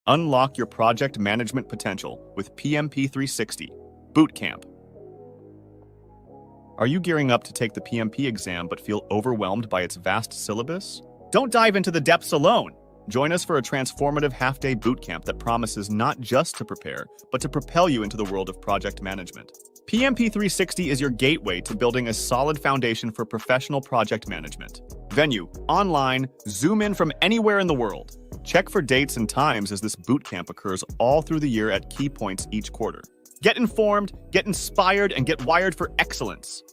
Unlock your project management potential with PMP-360 Bootcamp. Are you gearing up to take the PMP exam but feel overwhelmed by its vast syllabus? Don't dive into the depths alone. Join us for a transformative half-day bootcamp that promises not just to prepare, but to propel you into the world of project management. PMP-360 is your gateway to building a solid foundation for professional project management. Venue, online, zoom in from anywhere in the world. Check for dates and times as this bootcamp occurs all through the year at key points each quarter. Get informed, get inspired, and get wired for excellence.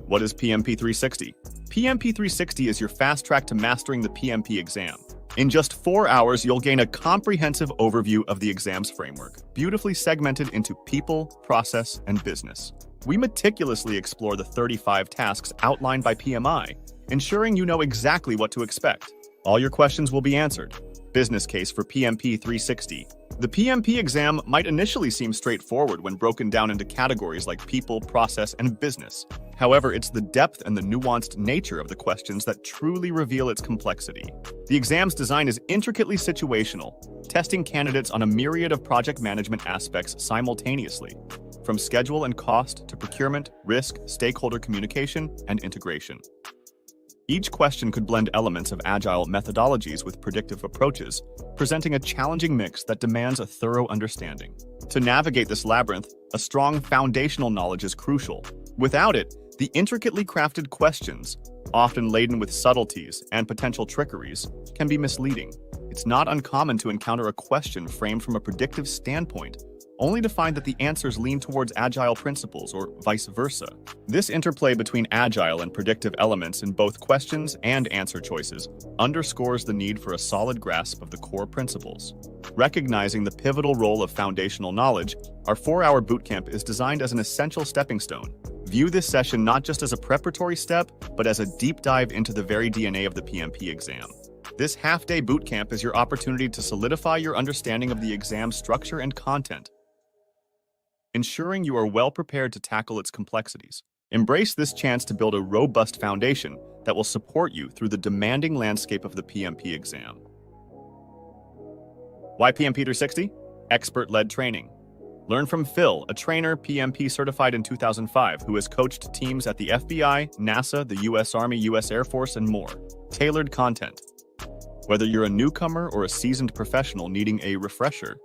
What is PMP-360? PMP-360 is your fast track to mastering the PMP exam. In just 4 hours, you'll gain a comprehensive overview of the exam's framework, beautifully segmented into people, process, and business. We meticulously explore the 35 tasks outlined by PMI, ensuring you know exactly what to expect. All your questions will be answered. Business case for PMP-360. The PMP exam might initially seem straightforward when broken down into categories like people, process, and business. However, it's the depth and the nuanced nature of the questions that truly reveal its complexity. The exam's design is intricately situational, testing candidates on a myriad of project management aspects simultaneously, from schedule and cost to procurement, risk, stakeholder communication, and integration. Each question could blend elements of agile methodologies with predictive approaches, presenting a challenging mix that demands a thorough understanding. To navigate this labyrinth, a strong foundational knowledge is crucial. Without it, the intricately crafted questions, often laden with subtleties and potential trickeries, can be misleading. It's not uncommon to encounter a question framed from a predictive standpoint, only to find that the answers lean towards agile principles or vice versa. This interplay between agile and predictive elements in both questions and answer choices underscores the need for a solid grasp of the core principles. Recognizing the pivotal role of foundational knowledge, our 4-hour bootcamp is designed as an essential stepping stone. View this session not just as a preparatory step, but as a deep dive into the very DNA of the PMP exam. This half-day bootcamp is your opportunity to solidify your understanding of the exam's structure and content, ensuring you are well prepared to tackle its complexities. Embrace this chance to build a robust foundation that will support you through the demanding landscape of the PMP exam. Why PMP-360? Expert-led training. Learn from Phil, a trainer PMP-certified in 2005 who has coached teams at the FBI, NASA, the U.S. Army, U.S. Air Force, and more. Tailored content. Whether you're a newcomer or a seasoned professional needing a refresher,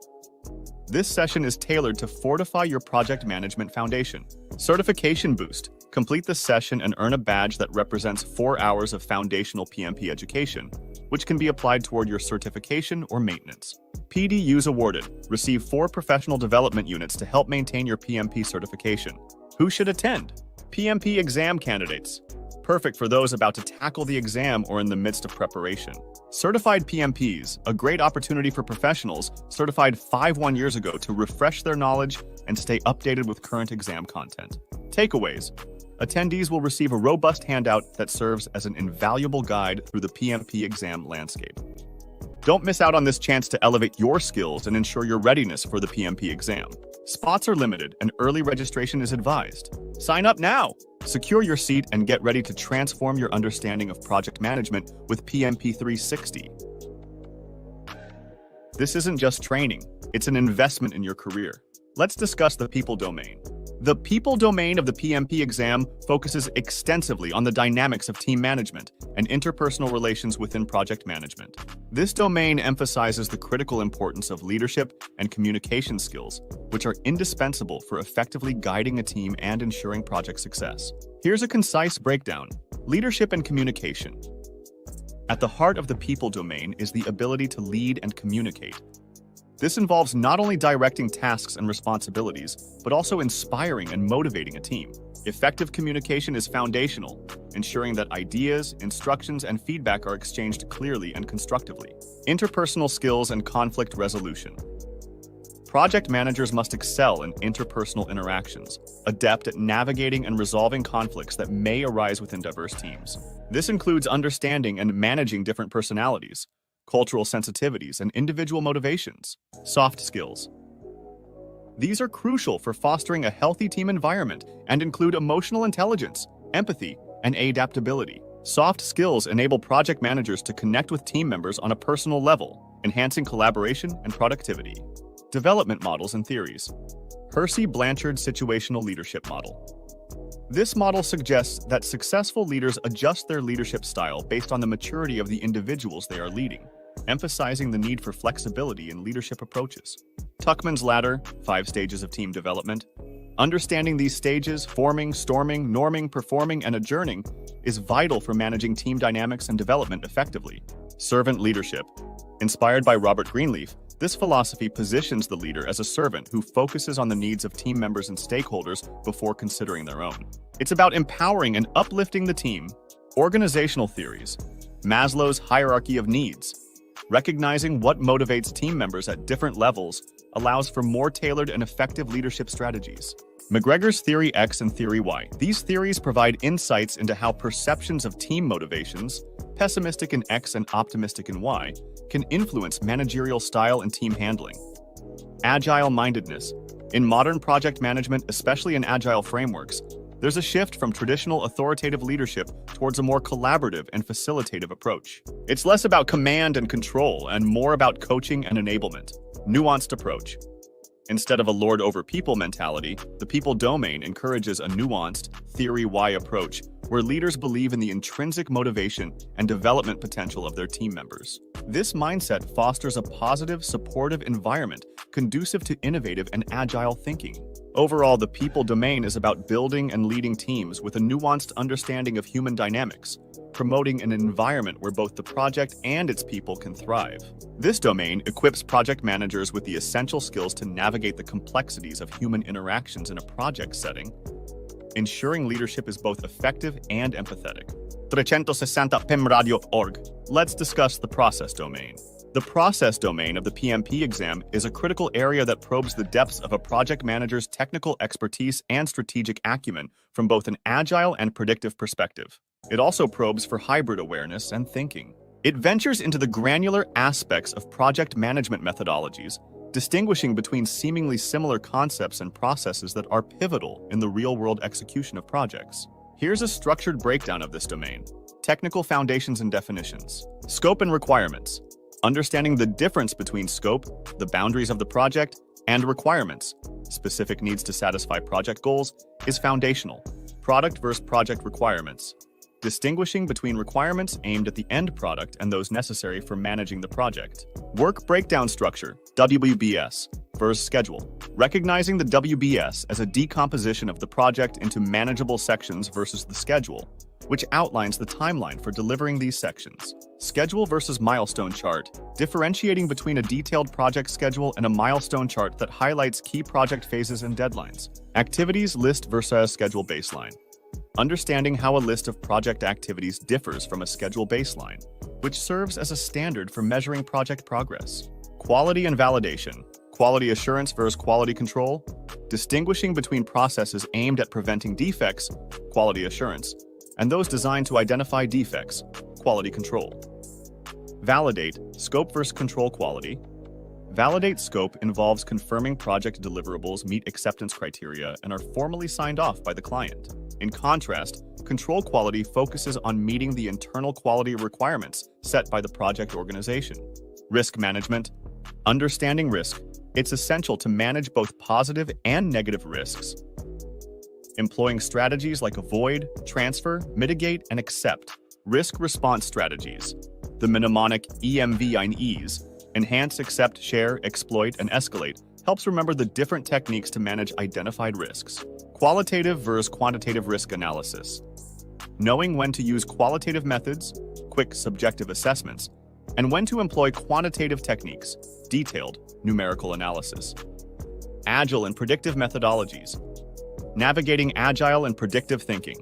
this session is tailored to fortify your project management foundation. Certification Boost. Complete the session and earn a badge that represents 4 hours of foundational PMP education, which can be applied toward your certification or maintenance. PDUs awarded. Receive 4 professional development units to help maintain your PMP certification. Who should attend? PMP exam candidates. Perfect for those about to tackle the exam or in the midst of preparation. Certified PMPs, a great opportunity for professionals certified 5 years ago to refresh their knowledge and stay updated with current exam content. Takeaways. Attendees will receive a robust handout that serves as an invaluable guide through the PMP exam landscape. Don't miss out on this chance to elevate your skills and ensure your readiness for the PMP exam. Spots are limited and early registration is advised. Sign up now! Secure your seat and get ready to transform your understanding of project management with PMP-360. This isn't just training, it's an investment in your career. Let's discuss the people domain. The people domain of the PMP exam focuses extensively on the dynamics of team management and interpersonal relations within project management. This domain emphasizes the critical importance of leadership and communication skills, which are indispensable for effectively guiding a team and ensuring project success. Here's a concise breakdown. Leadership and communication. At the heart of the people domain is the ability to lead and communicate. This involves not only directing tasks and responsibilities, but also inspiring and motivating a team. Effective communication is foundational, ensuring that ideas, instructions, and feedback are exchanged clearly and constructively. Interpersonal skills and conflict resolution. Project managers must excel in interpersonal interactions, adept at navigating and resolving conflicts that may arise within diverse teams. This includes understanding and managing different personalities, cultural sensitivities, and individual motivations. Soft skills. These are crucial for fostering a healthy team environment and include emotional intelligence, empathy, and adaptability. Soft skills enable project managers to connect with team members on a personal level, enhancing collaboration and productivity. Development models and theories. Hersey-Blanchard Situational Leadership Model. This model suggests that successful leaders adjust their leadership style based on the maturity of the individuals they are leading, emphasizing the need for flexibility in leadership approaches. Tuckman's Ladder, 5 stages of team development. Understanding these stages, forming, storming, norming, performing, and adjourning, is vital for managing team dynamics and development effectively. Servant leadership. Inspired by Robert Greenleaf, this philosophy positions the leader as a servant who focuses on the needs of team members and stakeholders before considering their own. It's about empowering and uplifting the team. Organizational theories. Maslow's hierarchy of needs. Recognizing what motivates team members at different levels allows for more tailored and effective leadership strategies. McGregor's Theory X and Theory Y. These theories provide insights into how perceptions of team motivations, pessimistic in X and optimistic in Y, can influence managerial style and team handling. Agile-mindedness. In modern project management, especially in agile frameworks, there's a shift from traditional authoritative leadership towards a more collaborative and facilitative approach. It's less about command and control and more about coaching and enablement. Nuanced approach. Instead of a lord over people mentality, the people domain encourages a nuanced, Theory Y approach where leaders believe in the intrinsic motivation and development potential of their team members. This mindset fosters a positive, supportive environment conducive to innovative and agile thinking. Overall, the people domain is about building and leading teams with a nuanced understanding of human dynamics, promoting an environment where both the project and its people can thrive. This domain equips project managers with the essential skills to navigate the complexities of human interactions in a project setting, ensuring leadership is both effective and empathetic. 360 PMRadio.org. Let's discuss the process domain. The process domain of the PMP exam is a critical area that probes the depths of a project manager's technical expertise and strategic acumen from both an agile and predictive perspective. It also probes for hybrid awareness and thinking. It ventures into the granular aspects of project management methodologies, distinguishing between seemingly similar concepts and processes that are pivotal in the real-world execution of projects. Here's a structured breakdown of this domain. Technical foundations and definitions. Scope and requirements. Understanding the difference between scope, the boundaries of the project, and requirements, specific needs to satisfy project goals, is foundational. Product versus project requirements. Distinguishing between requirements aimed at the end product and those necessary for managing the project. Work breakdown structure, WBS, versus schedule. Recognizing the WBS as a decomposition of the project into manageable sections versus the schedule, which outlines the timeline for delivering these sections. Schedule versus milestone chart, differentiating between a detailed project schedule and a milestone chart that highlights key project phases and deadlines. Activities list versus schedule baseline. Understanding how a list of project activities differs from a schedule baseline, which serves as a standard for measuring project progress. Quality and validation. Quality assurance versus quality control. Distinguishing between processes aimed at preventing defects, quality assurance, and those designed to identify defects, quality control. Validate, scope versus control quality. Validate scope involves confirming project deliverables meet acceptance criteria and are formally signed off by the client. In contrast, control quality focuses on meeting the internal quality requirements set by the project organization. Risk management. Understanding risk. It's essential to manage both positive and negative risks. Employing strategies like avoid, transfer, mitigate, and accept. Risk response strategies. The mnemonic EMV9Es, enhance, accept, share, exploit, and escalate, helps remember the different techniques to manage identified risks. Qualitative versus quantitative risk analysis. Knowing when to use qualitative methods, quick subjective assessments, and when to employ quantitative techniques, detailed numerical analysis. Agile and predictive methodologies. Navigating agile and predictive thinking.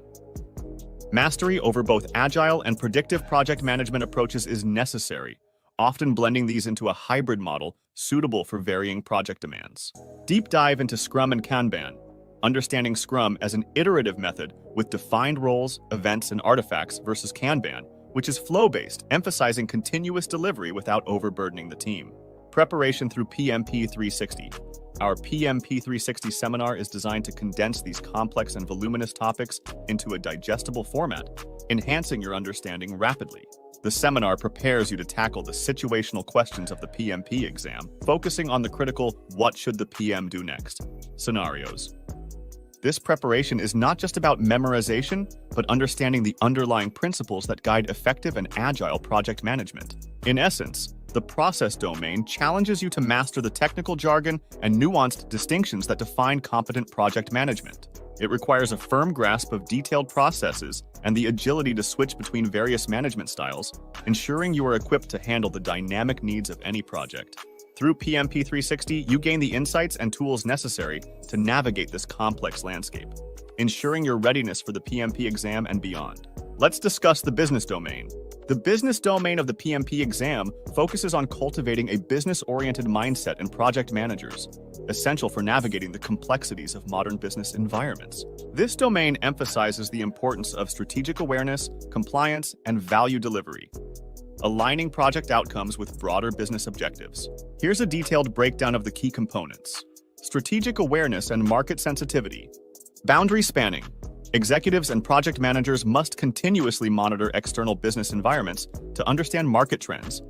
Mastery over both agile and predictive project management approaches is necessary, often blending these into a hybrid model suitable for varying project demands. Deep dive into Scrum and Kanban. Understanding Scrum as an iterative method with defined roles, events, and artifacts versus Kanban, which is flow-based, emphasizing continuous delivery without overburdening the team. Preparation through PMP-360. Our PMP-360 seminar is designed to condense these complex and voluminous topics into a digestible format, enhancing your understanding rapidly. The seminar prepares you to tackle the situational questions of the PMP exam, focusing on the critical "what should the PM do next?" scenarios. This preparation is not just about memorization, but understanding the underlying principles that guide effective and agile project management. In essence, the process domain challenges you to master the technical jargon and nuanced distinctions that define competent project management. It requires a firm grasp of detailed processes and the agility to switch between various management styles, ensuring you are equipped to handle the dynamic needs of any project. Through PMP 360, you gain the insights and tools necessary to navigate this complex landscape, ensuring your readiness for the PMP exam and beyond. Let's discuss the business domain. The business domain of the PMP exam focuses on cultivating a business-oriented mindset in project managers, essential for navigating the complexities of modern business environments. This domain emphasizes the importance of strategic awareness, compliance, and value delivery, aligning project outcomes with broader business objectives. Here's a detailed breakdown of the key components. Strategic awareness and market sensitivity. Boundary spanning. Executives and project managers must continuously monitor external business environments to understand market trends,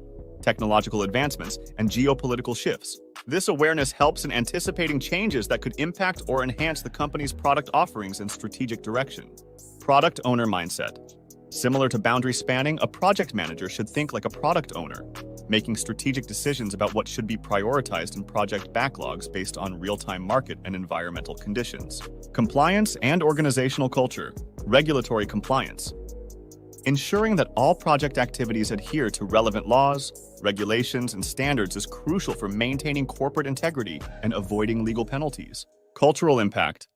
technological advancements, and geopolitical shifts. This awareness helps in anticipating changes that could impact or enhance the company's product offerings and strategic direction. Product owner mindset. Similar to boundary spanning, a project manager should think like a product owner, making strategic decisions about what should be prioritized in project backlogs based on real-time market and environmental conditions. Compliance and organizational culture. Regulatory compliance. Ensuring that all project activities adhere to relevant laws, regulations, and standards is crucial for maintaining corporate integrity and avoiding legal penalties. Cultural impact.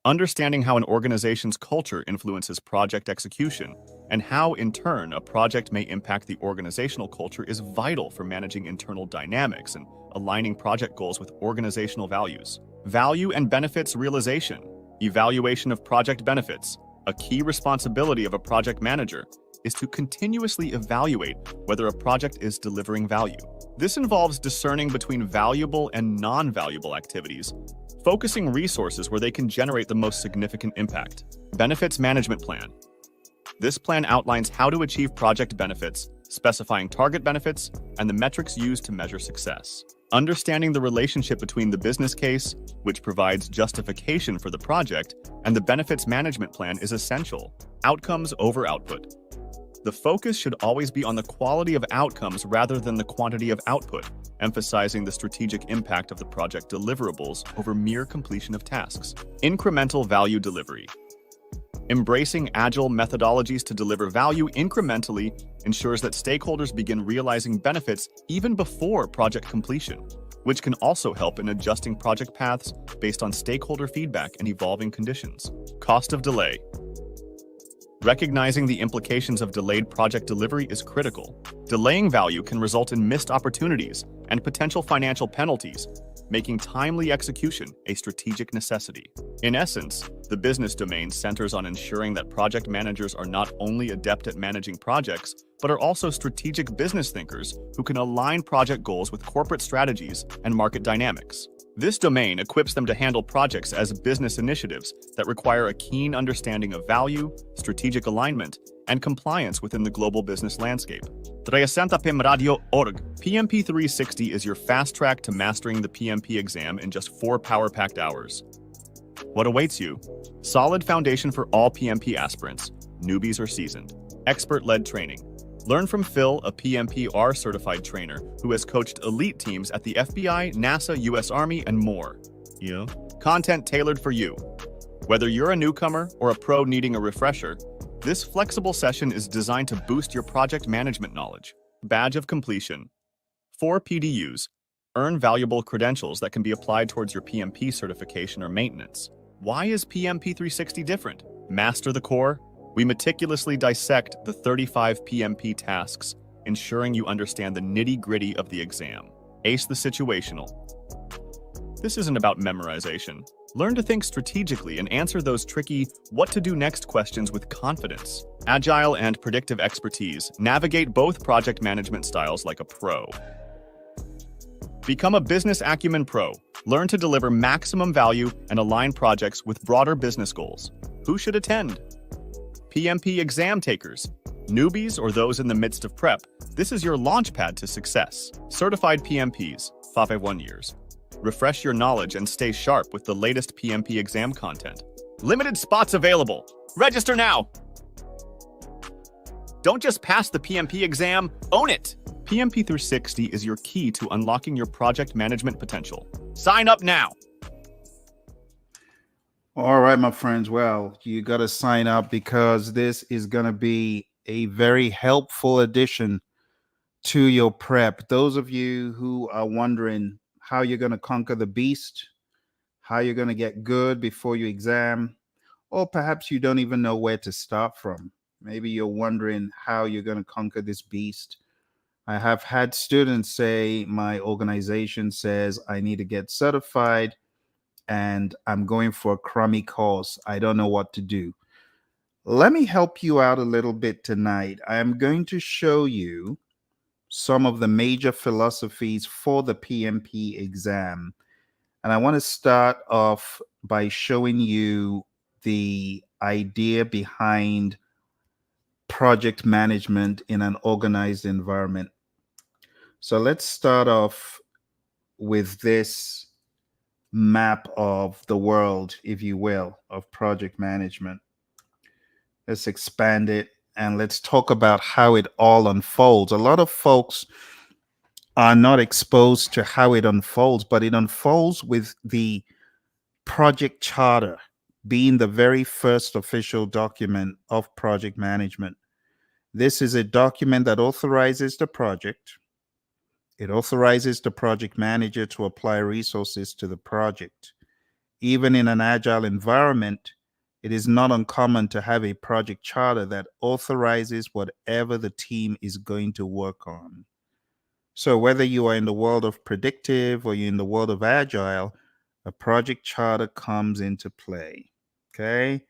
Understanding how an organization's culture influences project execution and how, in turn, a project may impact the organizational culture is vital for managing internal dynamics and aligning project goals with organizational values. Value and benefits realization. Evaluation of project benefits. A key responsibility of a project manager is to continuously evaluate whether a project is delivering value. This involves discerning between valuable and non-valuable activities, focusing resources where they can generate the most significant impact. Benefits management plan. This plan outlines how to achieve project benefits, specifying target benefits, and the metrics used to measure success. Understanding the relationship between the business case, which provides justification for the project, and the benefits management plan is essential. Outcomes over output. The focus should always be on the quality of outcomes rather than the quantity of output, emphasizing the strategic impact of the project deliverables over mere completion of tasks. Incremental value delivery. Embracing agile methodologies to deliver value incrementally ensures that stakeholders begin realizing benefits even before project completion, which can also help in adjusting project paths based on stakeholder feedback and evolving conditions. Cost of delay. Recognizing the implications of delayed project delivery is critical. Delaying value can result in missed opportunities and potential financial penalties, making timely execution a strategic necessity. In essence, the business domain centers on ensuring that project managers are not only adept at managing projects, but are also strategic business thinkers who can align project goals with corporate strategies and market dynamics. This domain equips them to handle projects as business initiatives that require a keen understanding of value, strategic alignment, and compliance within the global business landscape. Radio.org. PMP 360 is your fast track to mastering the PMP exam in just 4 power-packed hours. What awaits you? Solid foundation for all PMP aspirants, newbies or seasoned. Expert-led training. Learn from Phil, a PMP-certified trainer who has coached elite teams at the FBI, NASA, US Army, and more. Yeah. Content tailored for you. Whether you're a newcomer or a pro needing a refresher, this flexible session is designed to boost your project management knowledge. Badge of completion. 4 PDUs. Earn valuable credentials that can be applied towards your PMP certification or maintenance. Why is PMP 360 different? Master the core. We meticulously dissect the 35 PMP tasks, ensuring you understand the nitty-gritty of the exam. Ace the situational. This isn't about memorization. Learn to think strategically and answer those tricky what-to-do-next questions with confidence. Agile and predictive expertise. Navigate both project management styles like a pro. Become a business acumen pro. Learn to deliver maximum value and align projects with broader business goals. Who should attend? PMP exam takers. Newbies or those in the midst of prep, this is your launchpad to success. Certified PMPs, 5 years. Refresh your knowledge and stay sharp with the latest PMP exam content. Limited spots available. Register now! Don't just pass the PMP exam, own it! PMP-360 is your key to unlocking your project management potential. Sign up now! All right, my friends. Well, you got to sign up because this is going to be a very helpful addition to your prep. Those of you who are wondering how you're going to conquer the beast, how you're going to get good before you exam, or perhaps you don't even know where to start from. Maybe you're wondering how you're going to conquer this beast. I have had students say, my organization says I need to get certified and I'm going for a crummy course. I don't know what to do. Let me help you out a little bit tonight. I am going to show you some of the major philosophies for the PMP exam. And I want to start off by showing you the idea behind project management in an organized environment. So let's start off with this map of the world, if you will, of project management. Let's expand it and let's talk about how it all unfolds. A lot of folks are not exposed to how it unfolds, but it unfolds with the project charter being the very first official document of project management. This is a document that authorizes the project. It authorizes the project manager to apply resources to the project. Even in an agile environment, it is not uncommon to have a project charter that authorizes whatever the team is going to work on. So whether you are in the world of predictive or you're in the world of agile, a project charter comes into play. Okay.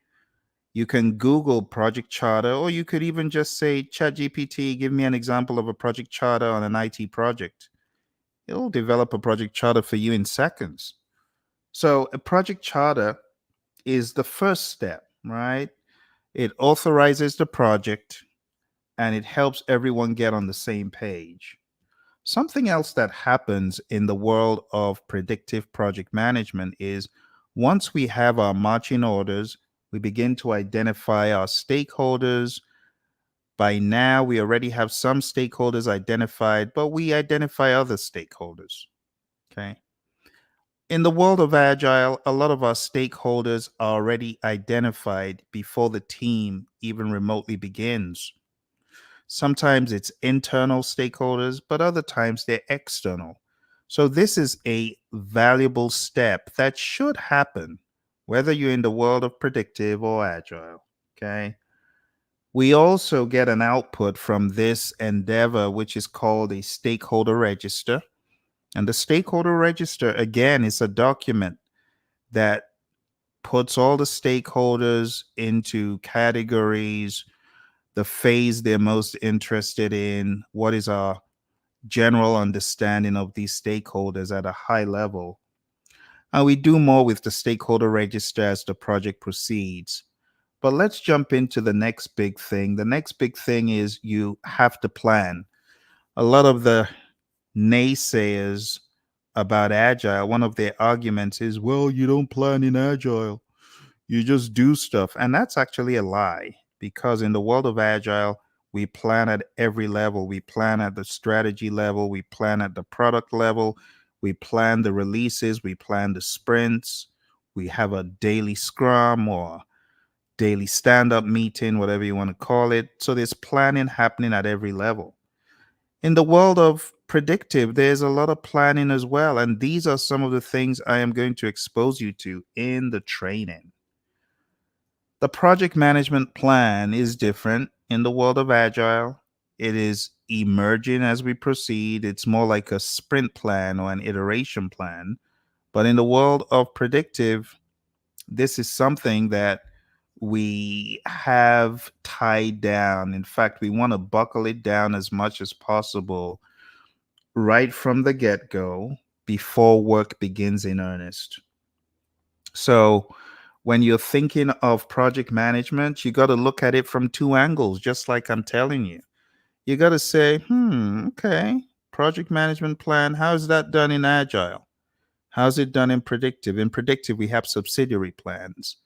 You can Google project charter, or you could even just say, ChatGPT, give me an example of a project charter on an IT project. It'll develop a project charter for you in seconds. So a project charter is the first step, right? It authorizes the project and it helps everyone get on the same page. Something else that happens in the world of predictive project management is once we have our marching orders, we begin to identify our stakeholders. By now, we already have some stakeholders identified, but we identify other stakeholders. Okay. In the world of Agile, a lot of our stakeholders are already identified before the team even remotely begins. Sometimes it's internal stakeholders, but other times they're external. So this is a valuable step that should happen, whether you're in the world of predictive or agile. Okay. We also get an output from this endeavor, which is called a stakeholder register. And the stakeholder register, again, is a document that puts all the stakeholders into categories, the phase they're most interested in, what is our general understanding of these stakeholders at a high level. And we do more with the stakeholder register as the project proceeds. But let's jump into the next big thing. The next big thing is you have to plan. A lot of the naysayers about Agile, one of their arguments is, well, you don't plan in Agile. You just do stuff. And that's actually a lie, because in the world of Agile, we plan at every level. We plan at the strategy level. We plan at the product level. We plan the releases. We plan the sprints. We have a daily scrum or daily stand-up meeting, whatever you want to call it. So there's planning happening at every level. In the world of predictive, there's a lot of planning as well. And these are some of the things I am going to expose you to in the training. The project management plan is different in the world of Agile. It is emerging as we proceed. It's more like a sprint plan or an iteration plan. But in the world of predictive, this is something that we have tied down. In fact, we want to buckle it down as much as possible right from the get-go, before work begins in earnest. So when you're thinking of project management, you got to look at it from two angles, just like I'm telling you. You got to say, okay, project management plan, how's that done in Agile? How's it done in Predictive? In Predictive, we have subsidiary plans.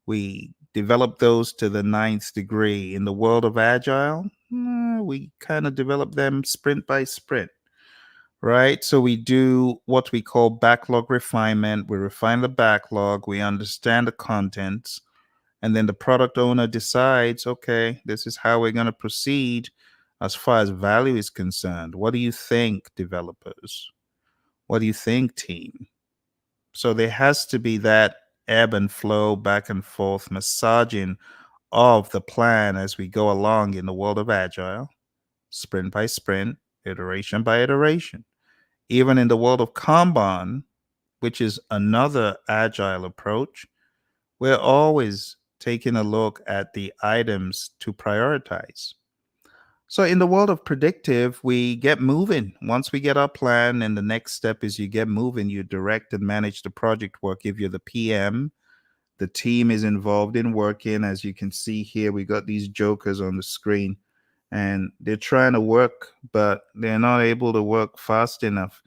We develop those to the ninth degree. In the world of Agile, we kind of develop them sprint by sprint, right? So we do what we call backlog refinement. We refine the backlog, we understand the contents, and then the product owner decides, okay, this is how we're going to proceed as far as value is concerned. What do you think, developers? What do you think, team? So there has to be that ebb and flow, back and forth, massaging of the plan as we go along in the world of Agile, sprint by sprint, iteration by iteration. Even in the world of Kanban, which is another Agile approach, we're always taking a look at the items to prioritize. So in the world of predictive, we get moving. Once we get our plan, and the next step is you get moving, you direct and manage the project work. If you're the PM, the team is involved in working. As you can see here, we got these jokers on the screen, and they're trying to work, but they're not able to work fast enough.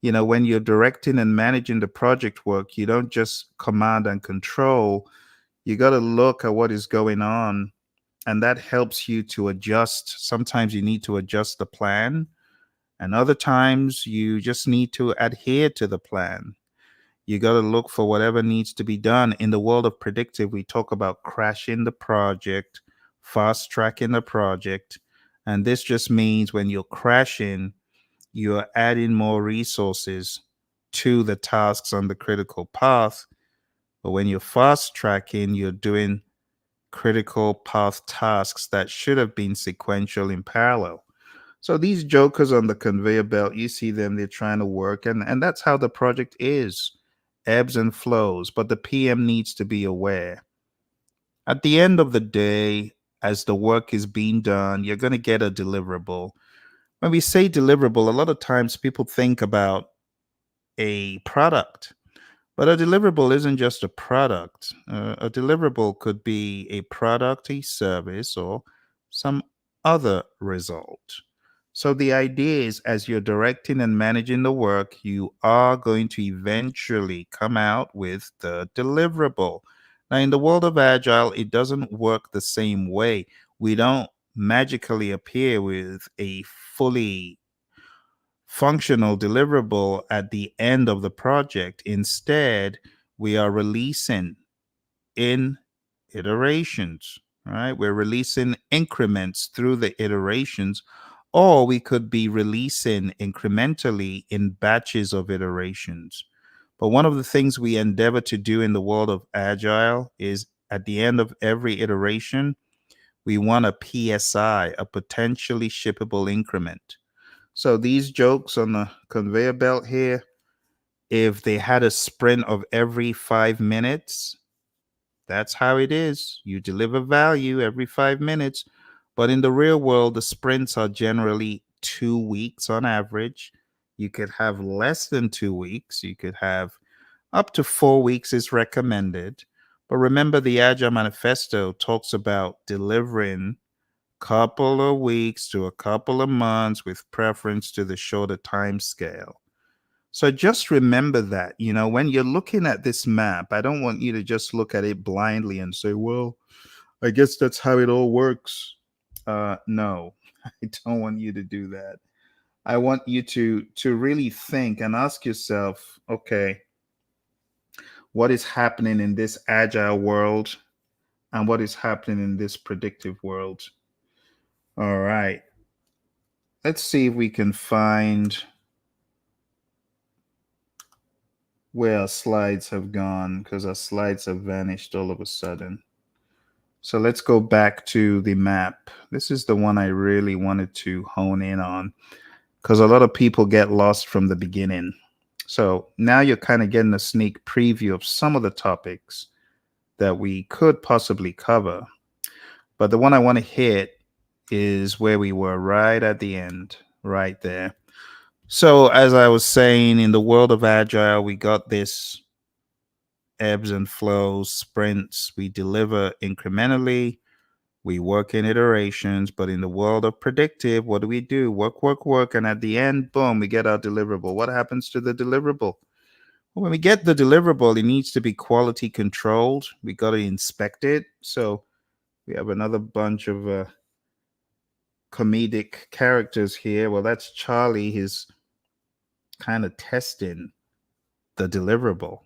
You know, when you're directing and managing the project work, you don't just command and control. You got to look at what is going on, and that helps you to adjust. Sometimes you need to adjust the plan, and other times you just need to adhere to the plan. You got to look for whatever needs to be done. In the world of predictive, we talk about crashing the project, fast tracking the project. And this just means when you're crashing, you're adding more resources to the tasks on the critical path. But when you're fast tracking, you're doing critical path tasks that should have been sequential in parallel. So these jokers on the conveyor belt, you see them, they're trying to work, and that's how the project is, ebbs and flows. But the PM needs to be aware. At the end of the day, as the work is being done, you're going to get a deliverable. When we say deliverable, a lot of times people think about a product. But a deliverable isn't just a product. A deliverable could be a product, a service, or some other result. So the idea is as you're directing and managing the work, you are going to eventually come out with the deliverable. Now, in the world of Agile, it doesn't work the same way. We don't magically appear with a fully functional deliverable at the end of the project. Instead, we are releasing in iterations, right? We're releasing increments through the iterations, or we could be releasing incrementally in batches of iterations. But one of the things we endeavor to do in the world of Agile is at the end of every iteration, we want a PSI, a potentially shippable increment. So these jokes on the conveyor belt here, if they had a sprint of every 5 minutes, that's how it is. You deliver value every 5 minutes. But in the real world, the sprints are generally 2 weeks on average. You could have less than 2 weeks. You could have up to 4 weeks is recommended. But remember, the Agile Manifesto talks about delivering couple of weeks to a couple of months with preference to the shorter time scale. So just remember that, when you're looking at this map, I don't want you to just look at it blindly and say, well, I guess that's how it all works. No, I don't want you to do that. I want you to really think and ask yourself, okay, what is happening in this agile world and what is happening in this predictive world? All right. Let's see if we can find where our slides have gone, because our slides have vanished all of a sudden. So let's go back to the map. This is the one I really wanted to hone in on, because a lot of people get lost from the beginning. So now you're kind of getting a sneak preview of some of the topics that we could possibly cover. But the one I want to hit is where we were right at the end, right there. So, as I was saying, in the world of Agile, we got this ebbs and flows, sprints. We deliver incrementally, we work in iterations. But in the world of predictive, what do we do? Work, work, work. And at the end, boom, we get our deliverable. What happens to the deliverable? Well, when we get the deliverable, it needs to be quality controlled. We got to inspect it. So, we have another bunch of comedic characters here. Well, that's Charlie. He's kind of testing the deliverable.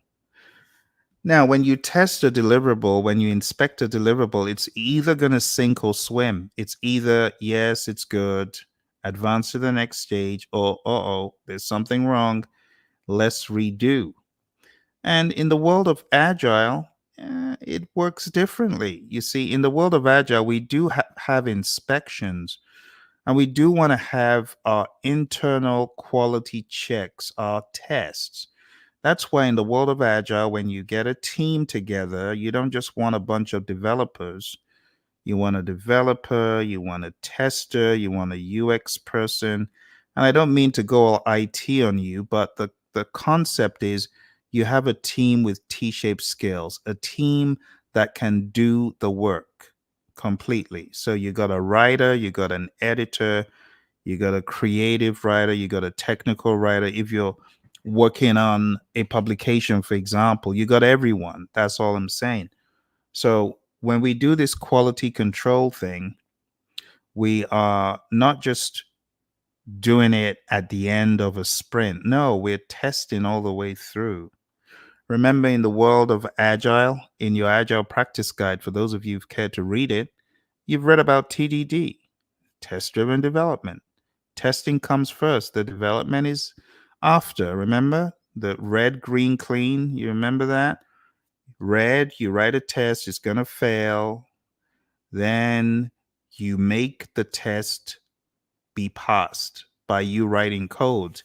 Now, when you test a deliverable, when you inspect a deliverable, it's either going to sink or swim. It's either, yes, it's good, advance to the next stage, or, oh, there's something wrong, let's redo. And in the world of Agile, it works differently. You see, in the world of Agile, we do have inspections, and we do want to have our internal quality checks, our tests. That's why in the world of Agile, when you get a team together, you don't just want a bunch of developers. You want a developer, you want a tester, you want a UX person. And I don't mean to go all IT on you, but the concept is you have a team with T-shaped skills, a team that can do the work completely. So you got a writer, you got an editor, you got a creative writer, you got a technical writer. If you're working on a publication, for example, you got everyone. That's all I'm saying. So when we do this quality control thing, we are not just doing it at the end of a sprint. No, we're testing all the way through. Remember, in the world of Agile, in your Agile practice guide, for those of you who've cared to read it, you've read about TDD, test driven development. Testing comes first, the development is after. Remember the red, green, clean? You remember that? Red, you write a test, it's going to fail. Then you make the test be passed by you writing code.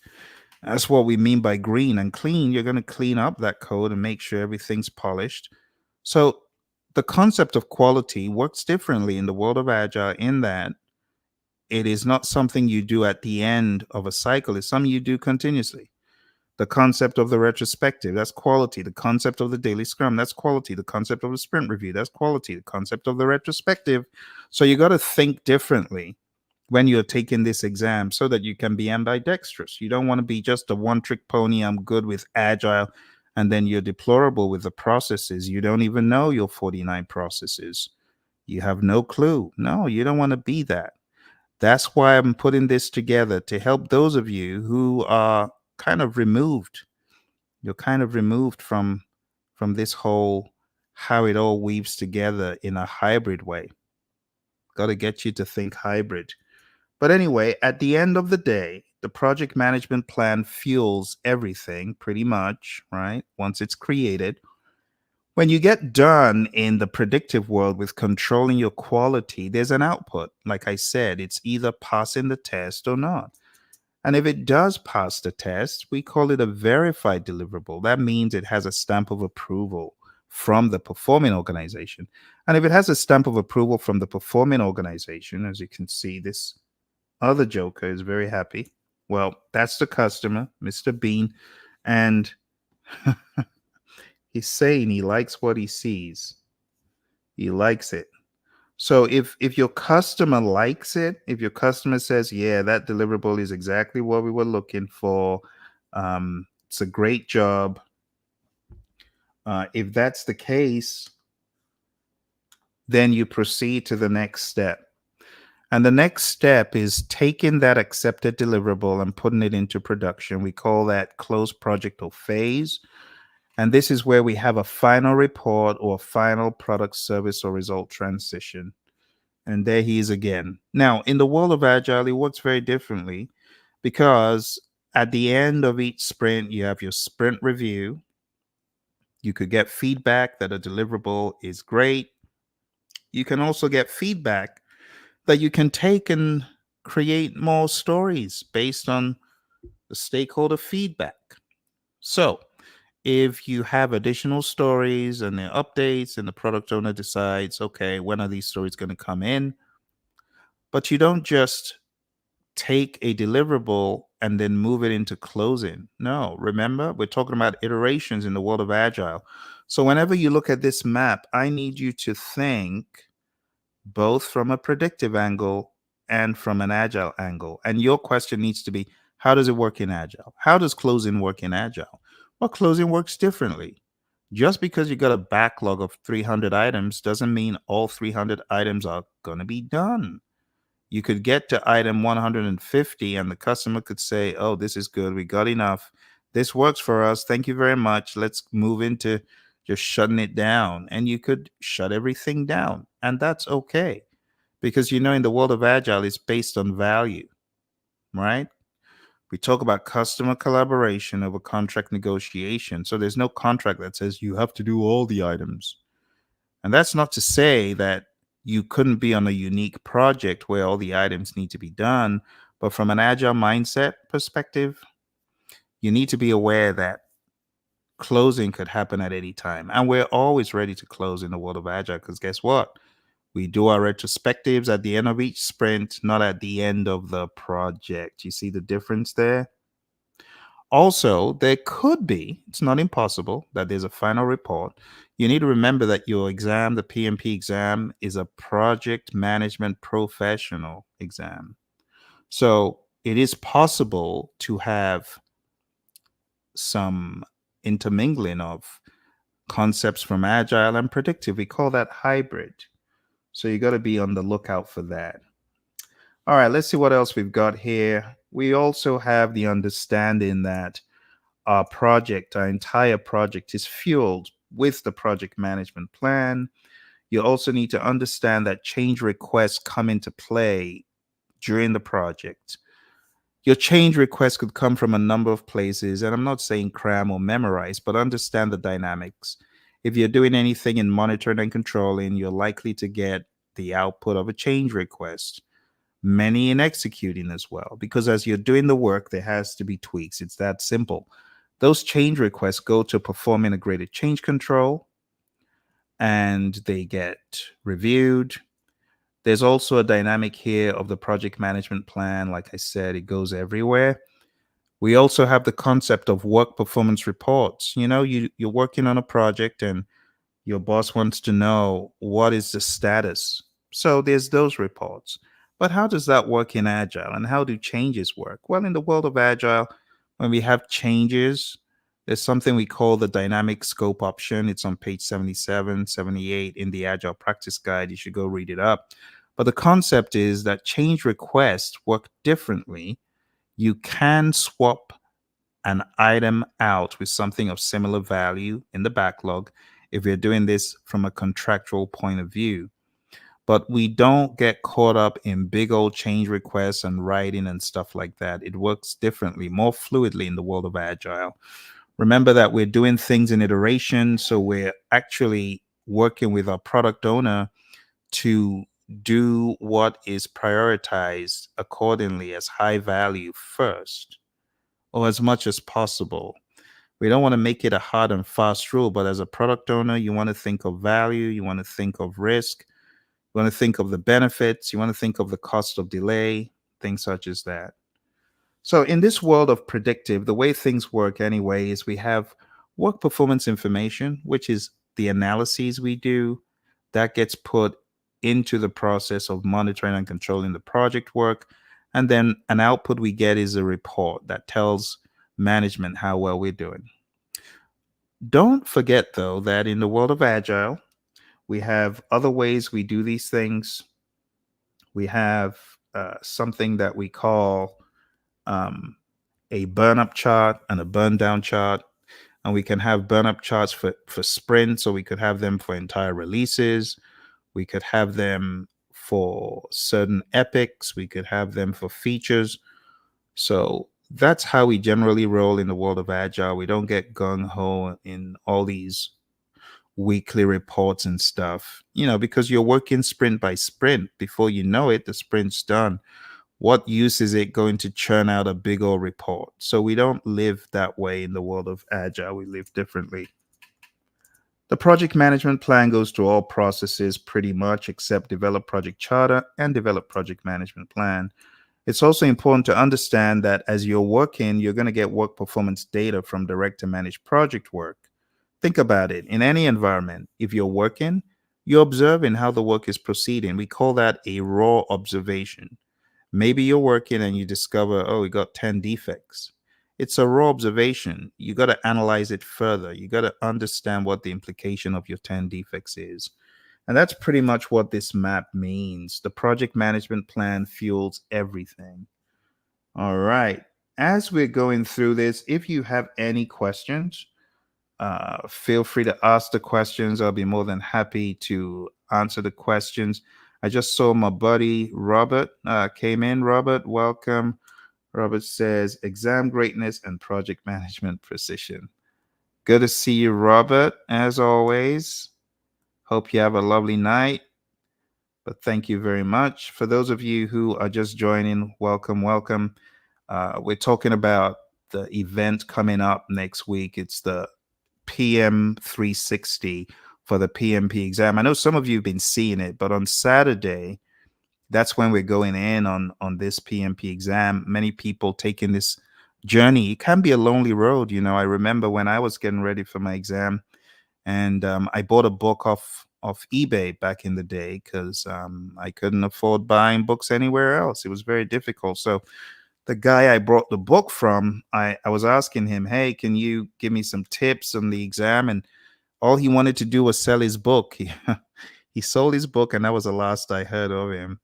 That's what we mean by green. And clean, you're going to clean up that code and make sure everything's polished. So the concept of quality works differently in the world of Agile in that it is not something you do at the end of a cycle, it's something you do continuously. The concept of the retrospective, that's quality. The concept of the daily scrum, that's quality. The concept of the sprint review, that's quality. The concept of the retrospective. So you got to think differently when you're taking this exam so that you can be ambidextrous. You don't want to be just a one trick pony. I'm good with Agile. And then you're deplorable with the processes. You don't even know your 49 processes. You have no clue. No, you don't want to be that. That's why I'm putting this together to help those of you who are kind of removed. You're kind of removed from this whole how it all weaves together in a hybrid way. Got to get you to think hybrid. But anyway, at the end of the day, the project management plan fuels everything pretty much, right? Once it's created. When you get done in the predictive world with controlling your quality, there's an output. Like I said, it's either passing the test or not. And if it does pass the test, we call it a verified deliverable. That means it has a stamp of approval from the performing organization. And if it has a stamp of approval from the performing organization, as you can see, this other joker is very happy. Well, that's the customer, Mr. Bean. And he's saying he likes what he sees. He likes it. So if your customer likes it, if your customer says, "Yeah, that deliverable is exactly what we were looking for. It's a great job." If that's the case, then you proceed to the next step. And the next step is taking that accepted deliverable and putting it into production. We call that close project or phase. And this is where we have a final report or final product, service, or result transition. And there he is again. Now, in the world of Agile, it works very differently because at the end of each sprint, you have your sprint review. You could get feedback that a deliverable is great. You can also get feedback that you can take and create more stories based on the stakeholder feedback. So, if you have additional stories and there are updates, and the product owner decides, okay, when are these stories going to come in? But you don't just take a deliverable and then move it into closing. No, remember, we're talking about iterations in the world of Agile. So whenever you look at this map, I need you to think both from a predictive angle and from an Agile angle. And your question needs to be, how does it work in Agile? How does closing work in Agile? Well, closing works differently. Just because you got a backlog of 300 items doesn't mean all 300 items are going to be done. You could get to item 150 and the customer could say, oh, this is good. We got enough. This works for us. Thank you very much. Let's move into just shutting it down. And you could shut everything down. And that's okay. Because, in the world of Agile, it's based on value, right? We talk about customer collaboration over contract negotiation. So there's no contract that says you have to do all the items. And that's not to say that you couldn't be on a unique project where all the items need to be done. But from an Agile mindset perspective, you need to be aware that closing could happen at any time. And we're always ready to close in the world of Agile because guess what? We do our retrospectives at the end of each sprint, not at the end of the project. You see the difference there? Also, there could be, it's not impossible, that there's a final report. You need to remember that your exam, the PMP exam, is a project management professional exam. So it is possible to have some intermingling of concepts from Agile and predictive. We call that hybrid. So you got to be on the lookout for that. All right, let's see what else we've got here. We also have the understanding that our entire project is fueled with the project management plan. You also need to understand that change requests come into play during the project. Your change request could come from a number of places, and I'm not saying cram or memorize, but understand the dynamics. If you're doing anything in monitoring and controlling, you're likely to get the output of a change request. Many in executing as well, because as you're doing the work, there has to be tweaks. It's that simple. Those change requests go to perform integrated change control and they get reviewed. There's also a dynamic here of the project management plan. Like I said, it goes everywhere. We also have the concept of work performance reports. You're working on a project and your boss wants to know what is the status. So there's those reports. But how does that work in Agile and how do changes work? Well, in the world of Agile, when we have changes, there's something we call the dynamic scope option. It's on page 77, 78 in the Agile practice guide. You should go read it up. But the concept is that change requests work differently. You can swap an item out with something of similar value in the backlog if you're doing this from a contractual point of view. But we don't get caught up in big old change requests and writing and stuff like that. It works differently, more fluidly in the world of Agile. Remember that we're doing things in iteration, so we're actually working with our product owner to do what is prioritized accordingly as high value first, or as much as possible. We don't want to make it a hard and fast rule, but as a product owner, you want to think of value, you want to think of risk, you want to think of the benefits, you want to think of the cost of delay, things such as that. So in this world of predictive, the way things work anyway is we have work performance information, which is the analyses we do that gets put into the process of monitoring and controlling the project work. And then an output we get is a report that tells management how well we're doing. Don't forget, though, that in the world of Agile, we have other ways we do these things. We have something that we call a burn up chart and a burn down chart. And we can have burn up charts for sprints, or we could have them for entire releases. We could have them for certain epics. We could have them for features. So that's how we generally roll in the world of Agile. We don't get gung ho in all these weekly reports and stuff, because you're working sprint by sprint. Before you know it, the sprint's done. What use is it going to churn out a big old report? So we don't live that way in the world of Agile. We live differently. The project management plan goes through all processes pretty much except develop project charter and develop project management plan. It's also important to understand that as you're working, you're going to get work performance data from direct to managed project work. Think about it. In any environment, if you're working, you're observing how the work is proceeding. We call that a raw observation. Maybe you're working and you discover, oh, we got 10 defects. It's a raw observation. You got to analyze it further. You got to understand what the implication of your 10 defects is. And that's pretty much what this map means. The project management plan fuels everything. All right. As we're going through this, if you have any questions, feel free to ask the questions. I'll be more than happy to answer the questions. I just saw my buddy Robert came in. Robert, welcome. Robert says exam greatness and project management precision. Good to see you, Robert, as always. Hope you have a lovely night. But thank you very much. For those of you who are just joining, welcome, welcome. We're talking about the event coming up next week. It's the PM-360 for the PMP exam. I know some of you have been seeing it, but on Saturday, that's when we're going in on this PMP exam. Many people taking this journey. It can be a lonely road. I remember when I was getting ready for my exam, and I bought a book off eBay back in the day because I couldn't afford buying books anywhere else. It was very difficult. So the guy I brought the book from, I was asking him, hey, can you give me some tips on the exam? And all he wanted to do was sell his book. He sold his book, and that was the last I heard of him.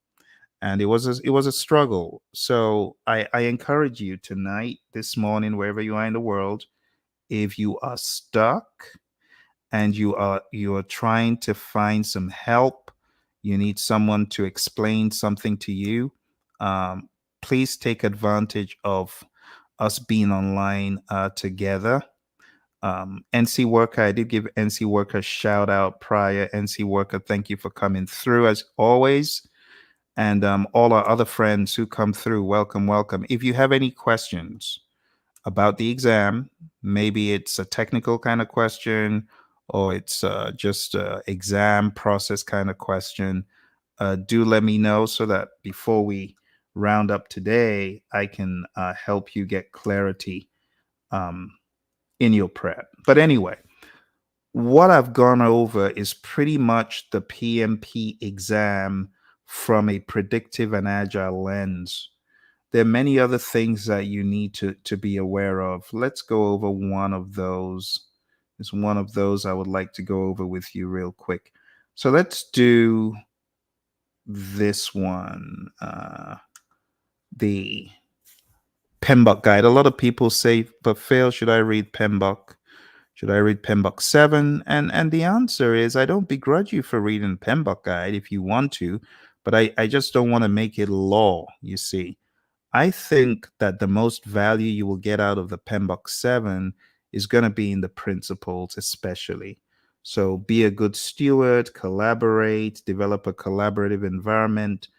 And it was a struggle. So I encourage you tonight, this morning, wherever you are in the world, if you are stuck and you are trying to find some help, you need someone to explain something to you, um, please take advantage of us being online together. NC Worker, I did give NC Worker a shout out prior. NC Worker, thank you for coming through as always. And all our other friends who come through, welcome, welcome. If you have any questions about the exam, maybe it's a technical kind of question or it's just a exam process kind of question, do let me know so that before we round up today, I can help you get clarity um, in your prep. But anyway, what I've gone over is pretty much the PMP exam from a predictive and agile lens. There are many other things that you need to be aware of. Let's go over one of those. There's one of those I would like to go over with you real quick. So let's do this one, the PMBOK guide. A lot of people say, but Phil, should I read PMBOK? Should I read PMBOK 7? And the answer is I don't begrudge you for reading PMBOK guide if you want to, but I just don't want to make it law, you see. I think that the most value you will get out of the PMBOK 7 is going to be in the principles, especially. So be a good steward, collaborate, develop a collaborative environment,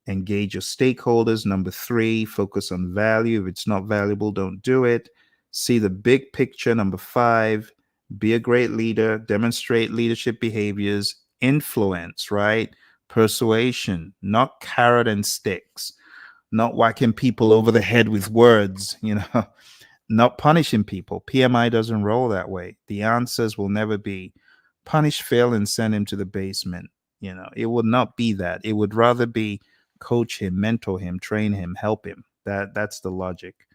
engage your stakeholders. Number 3, focus on value. If it's not valuable, don't do it. See the big picture. Number 5, be a great leader, demonstrate leadership behaviors, influence, right? Persuasion, not carrot and sticks, not whacking people over the head with words, not punishing people. PMI doesn't roll that way. The answers will never be punish Phil and send him to the basement. It would not be that. It would rather be coach him, mentor him, train him, help him. That's the logic.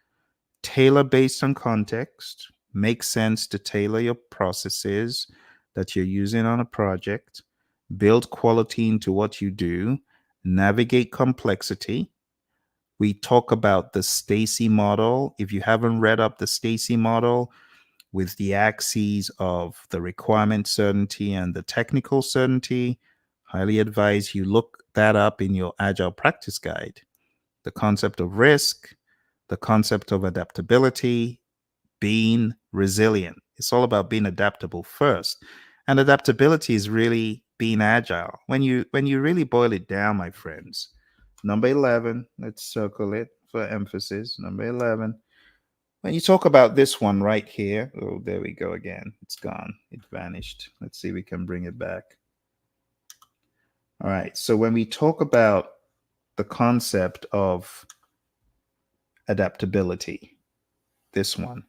Tailor based on context. Make sense to tailor your processes that you're using on a project. Build quality into what you do. Navigate complexity. We talk about the Stacy model. If you haven't read up the Stacy model with the axes of the requirement certainty and the technical certainty, highly advise you look that up in your Agile practice guide. The concept of risk, the concept of adaptability, being resilient. It's all about being adaptable first. And adaptability is really being agile. When you really boil it down, my friends. Number 11, let's circle it for emphasis. Number 11. When you talk about this one right here, oh, there we go again. It's gone. It vanished. Let's see if we can bring it back. All right. So when we talk about the concept of adaptability. This one.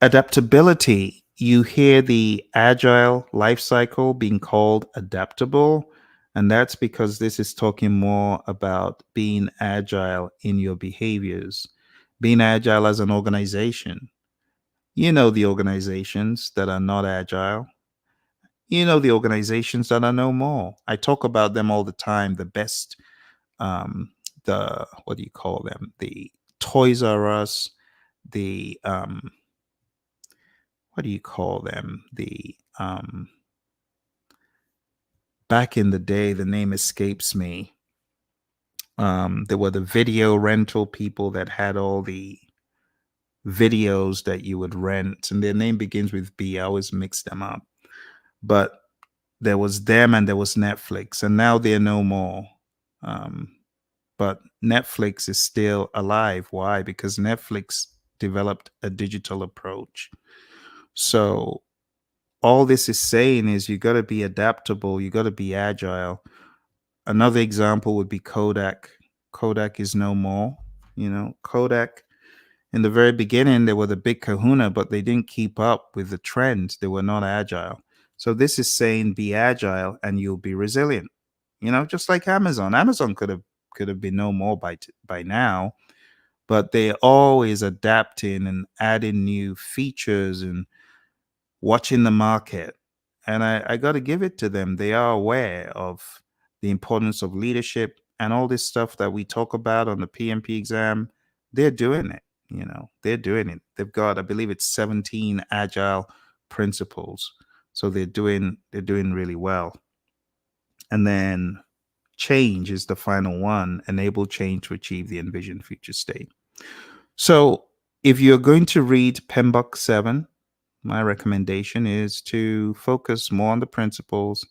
Adaptability, you hear the agile life cycle being called adaptable, and that's because this is talking more about being agile in your behaviors, being agile as an organization. You know the organizations that are not agile. You know the organizations that are no more. I talk about them all the time. The best, um, the what do you call them? The Toys R Us, the what do you call them? The back in the day, the name escapes me. There were the video rental people that had all the videos that you would rent, and their name begins with B. I always mix them up. But there was them and there was Netflix, and now they're no more. Um, but Netflix is still alive. Why? Because Netflix developed a digital approach. So all this is saying is you got to be adaptable, you got to be agile. Another example would be Kodak. Kodak is no more. Kodak in the very beginning, they were the big kahuna, but they didn't keep up with the trends. They were not agile. So this is saying be agile and you'll be resilient. Just like Amazon. Amazon could have been no more by now, but they're always adapting and adding new features and watching the market. And I got to give it to them. They are aware of the importance of leadership and all this stuff that we talk about on the PMP exam. They're doing it. They're doing it. They've got, I believe it's 17 agile principles. So they're doing really well. And then change is the final one, enable change to achieve the envisioned future state. So if you're going to read PMBOK 7, my recommendation is to focus more on the principles,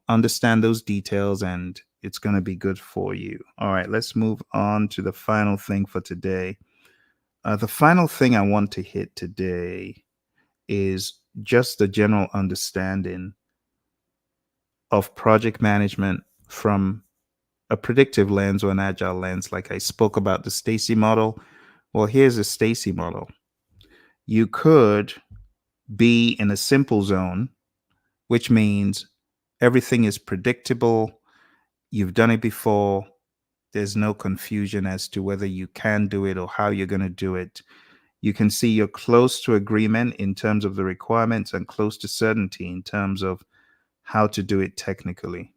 understand those details, and it's going to be good for you. All right, let's move on to the final thing for today. The final thing I want to hit today is just the general understanding of project management from a predictive lens or an agile lens. Like I spoke about the Stacy model. Well, here's a Stacy model. You could be in a simple zone, which means everything is predictable. You've done it before. There's no confusion as to whether you can do it or how you're going to do it. You can see you're close to agreement in terms of the requirements and close to certainty in terms of how to do it technically.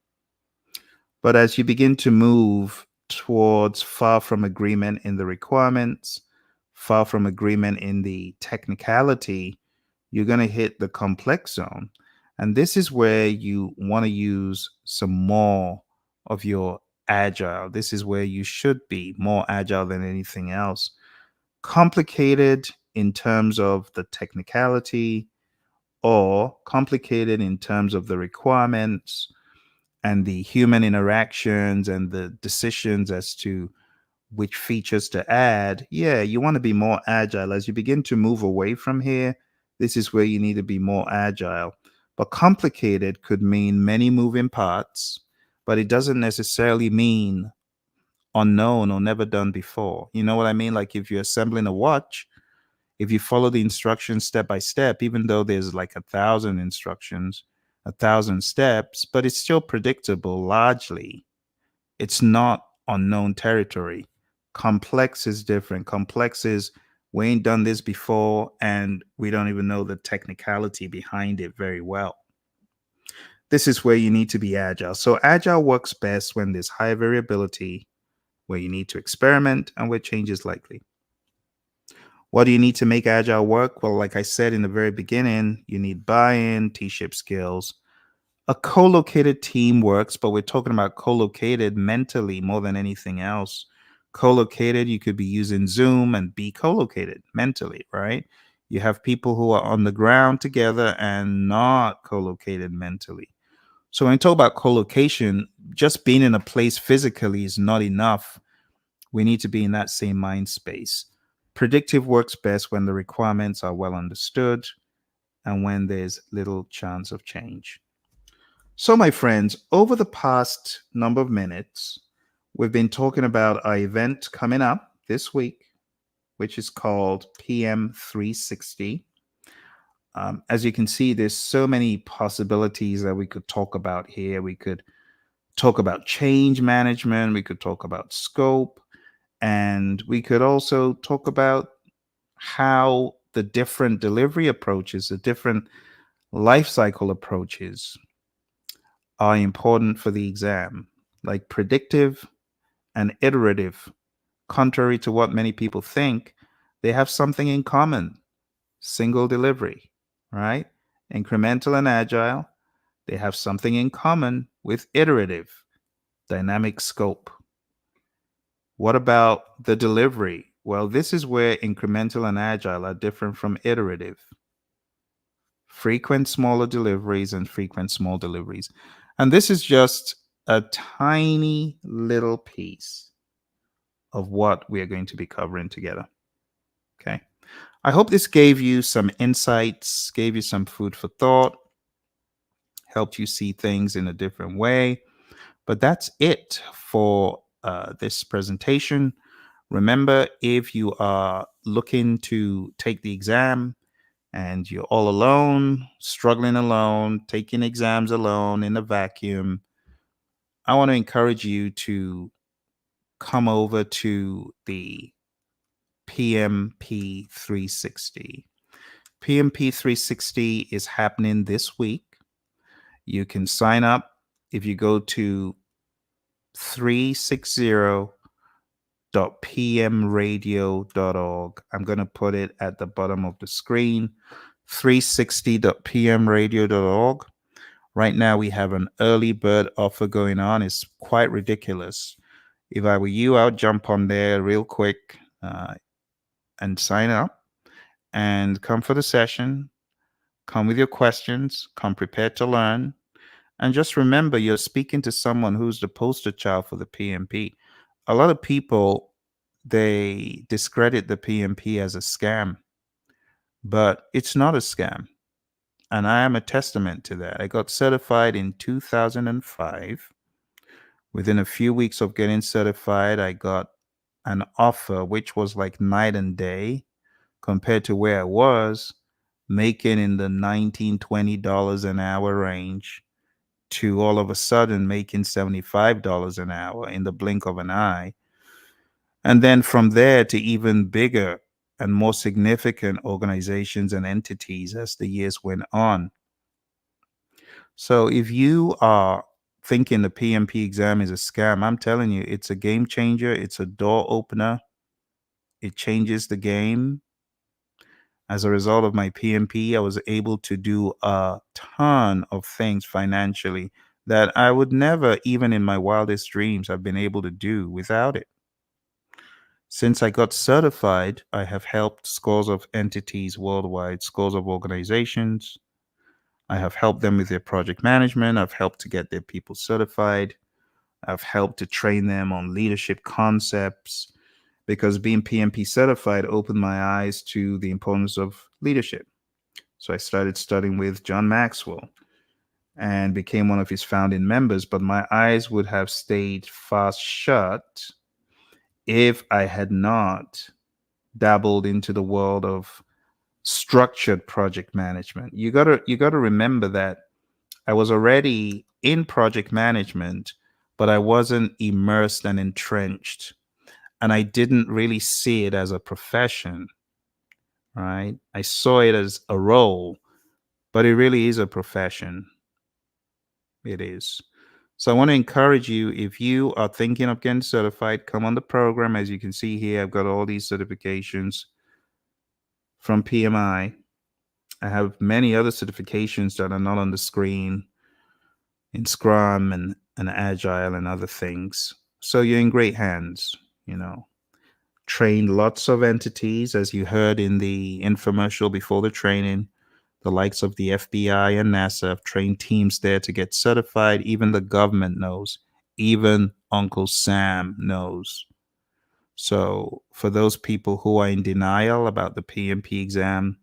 But as you begin to move towards far from agreement in the requirements, far from agreement in the technicality, you're going to hit the complex zone. And this is where you want to use some more of your agile. This is where you should be more agile than anything else. Complicated in terms of the technicality, or complicated in terms of the requirements and the human interactions and the decisions as to which features to add. Yeah, you want to be more agile. As you begin to move away from here, this is where you need to be more agile. But complicated could mean many moving parts, but it doesn't necessarily mean unknown or never done before. You know what I mean? Like if you're assembling a watch, if you follow the instructions step by step, even though there's like 1,000 instructions, 1,000 steps, but it's still predictable largely. It's not unknown territory. Complex is different. Complex is we ain't done this before and we don't even know the technicality behind it very well. This is where you need to be agile. So agile works best when there's high variability, where you need to experiment, and where change is likely. What do you need to make agile work? Well, like I said in the very beginning, you need buy-in, T-shaped skills. A co-located team works, but we're talking about co-located mentally more than anything else. Co-located, you could be using Zoom and be co-located mentally, right? You have people who are on the ground together and not co-located mentally. So when we talk about co-location, just being in a place physically is not enough. We need to be in that same mind space. Predictive works best when the requirements are well understood and when there's little chance of change. So, my friends, over the past number of minutes, we've been talking about our event coming up. this week, which is called PM360. As you can see, there's so many possibilities that we could talk about here. We could talk about change management, we could talk about scope, and we could also talk about how the different delivery approaches, the different life cycle approaches are important for the exam, like predictive and iterative. Contrary to what many people think, they have something in common: single delivery, right? Incremental and agile, they have something in common with iterative, dynamic scope. What about the delivery? Well, this is where incremental and agile are different from iterative. Frequent smaller deliveries and frequent small deliveries. And this is just a tiny little piece of what we are going to be covering together. Okay. I hope this gave you some insights, gave you some food for thought, helped you see things in a different way. But that's it for this presentation. Remember, if you are looking to take the exam and you're all alone, struggling alone, taking exams alone in a vacuum, I want to encourage you to come over to the PMP 360. PMP 360 is happening this week. You can sign up if you go to 360.pmradio.org. I'm going to put it at the bottom of the screen, 360.pmradio.org. Right now, we have an early bird offer going on. It's quite ridiculous. If I were you, I would jump on there real quick and sign up and come for the session. Come with your questions. Come prepared to learn. And just remember, you're speaking to someone who's the poster child for the PMP. A lot of people, they discredit the PMP as a scam, but it's not a scam. And I am a testament to that. I got certified in 2005. Within a few weeks of getting certified, I got an offer which was like night and day compared to where I was making in the $19-20 an hour range, to all of a sudden making $75 an hour in the blink of an eye. And then from there to even bigger and more significant organizations and entities as the years went on. So if you are thinking the PMP exam is a scam, I'm telling you, it's a game changer. It's a door opener. It changes the game. As a result of my PMP, I was able to do a ton of things financially that I would never, even in my wildest dreams, have been able to do without it. Since I got certified, I have helped scores of entities worldwide, scores of organizations. I have helped them with their project management. I've helped to get their people certified. I've helped to train them on leadership concepts, because being PMP certified opened my eyes to the importance of leadership. So I started studying with John Maxwell and became one of his founding members, but my eyes would have stayed fast shut if I had not dabbled into the world of structured project management. You got to remember that I was already in project management, but I wasn't immersed and entrenched, and I didn't really see it as a profession, right? I saw it as a role, but it really is a profession. It is. So I want to encourage you, if you are thinking of getting certified, come on the program. As you can see here, I've got all these certifications from PMI. I have many other certifications that are not on the screen in Scrum and Agile and other things. So you're in great hands, you know. Trained lots of entities, as you heard in the infomercial before the training. The likes of the FBI and NASA have trained teams there to get certified. Even the government knows. Even Uncle Sam knows. So for those people who are in denial about the PMP exam,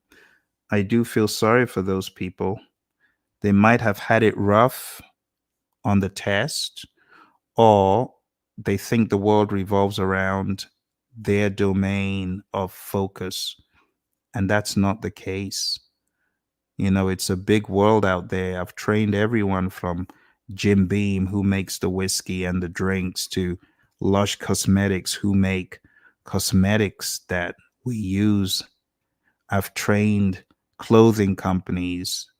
I do feel sorry for those people. They might have had it rough on the test, or they think the world revolves around their domain of focus. And that's not the case. It's a big world out there. I've trained everyone from Jim Beam, who makes the whiskey and the drinks, to Lush Cosmetics, who make cosmetics that we use. I've trained clothing companies,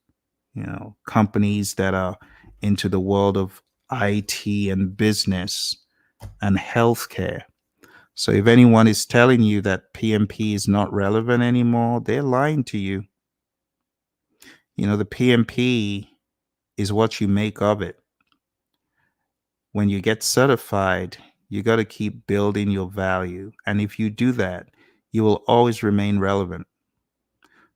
companies that are into the world of IT and business and healthcare. So if anyone is telling you that PMP is not relevant anymore, they're lying to you. The PMP is what you make of it. When you get certified, you got to keep building your value. And if you do that, you will always remain relevant.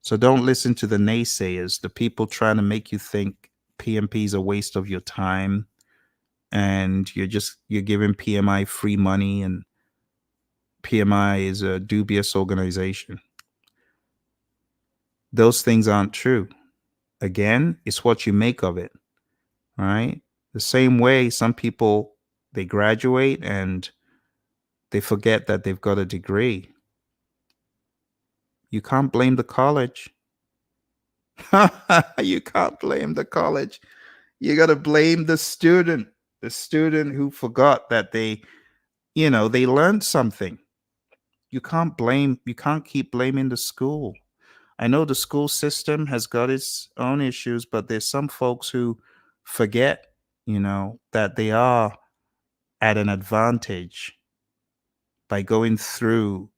So don't listen to the naysayers, the people trying to make you think PMP is a waste of your time and you're giving PMI free money and PMI is a dubious organization. Those things aren't true. Again, it's what you make of it, right? The same way some people, they graduate and they forget that they've got a degree. You can't blame the college. You can't blame the college. You got to blame the student who forgot that they learned something. You can't keep blaming the school. I know the school system has got its own issues, but there's some folks who forget, that they are at an advantage by going through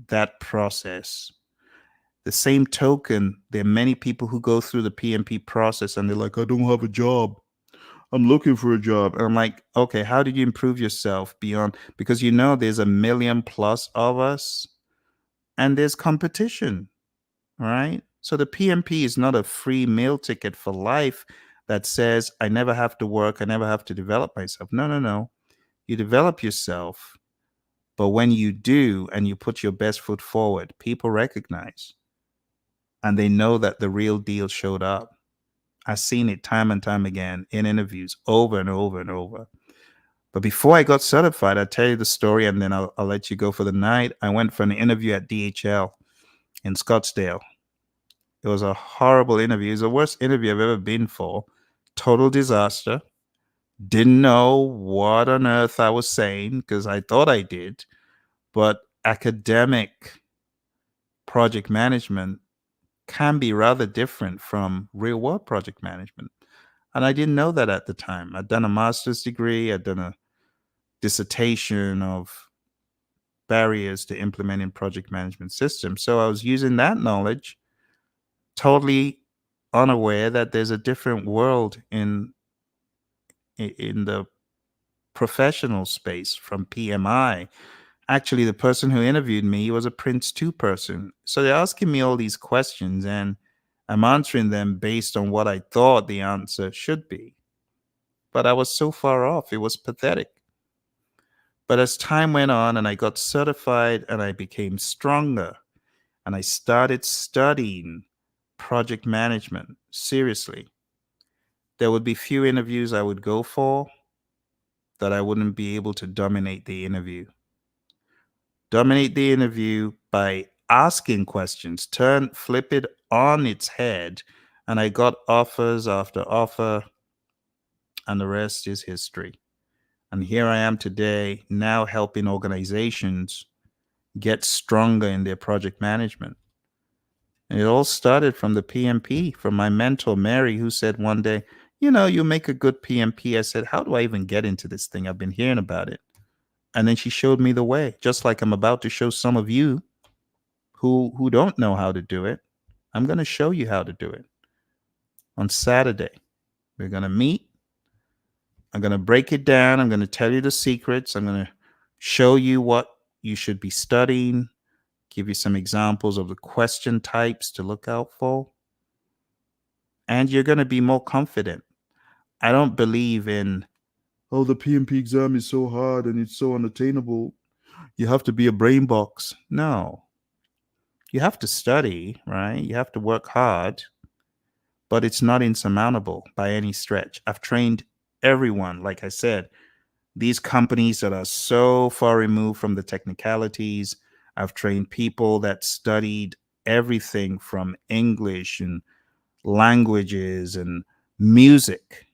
that process. The same token, there are many people who go through the PMP process and they're like, I don't have a job. I'm looking for a job. And I'm like, okay, how did you improve yourself beyond? Because there's a million plus of us and there's competition, right? So the PMP is not a free meal ticket for life that says, I never have to work, I never have to develop myself. No, no, no. You develop yourself. But when you do and you put your best foot forward, people recognize and they know that the real deal showed up. I've seen it time and time again in interviews over and over and over. But before I got certified, I'll tell you the story and then I'll let you go for the night. I went for an interview at DHL in Scottsdale. It was a horrible interview. It was the worst interview I've ever been for. Total disaster. Didn't know what on earth I was saying because I thought I did. But academic project management can be rather different from real world project management. And I didn't know that at the time. I'd done a master's degree, I'd done a dissertation of barriers to implementing project management systems. So I was using that knowledge, totally unaware that there's a different world in the professional space from PMI. Actually, the person who interviewed me was a Prince 2 person. So they're asking me all these questions and I'm answering them based on what I thought the answer should be. But I was so far off, it was pathetic. But as time went on and I got certified and I became stronger and I started studying project management seriously, there would be few interviews I would go for that I wouldn't be able to dominate the interview. Dominate the interview by asking questions, flip it on its head. And I got offers after offer, and the rest is history. And here I am today, now helping organizations get stronger in their project management. And it all started from the PMP, from my mentor, Mary, who said one day, you make a good PMP. I said, how do I even get into this thing? I've been hearing about it. And then she showed me the way, just like I'm about to show some of you who don't know how to do it. I'm going to show you how to do it. On Saturday, we're going to meet. I'm going to break it down. I'm going to tell you the secrets. I'm going to show you what you should be studying, give you some examples of the question types to look out for. And you're going to be more confident. I don't believe in, oh, the PMP exam is so hard and it's so unattainable. You have to be a brain box. No. You have to study, right? You have to work hard, but it's not insurmountable by any stretch. I've trained everyone, like I said, These companies that are so far removed from the technicalities. I've trained people that studied everything from English and languages and music.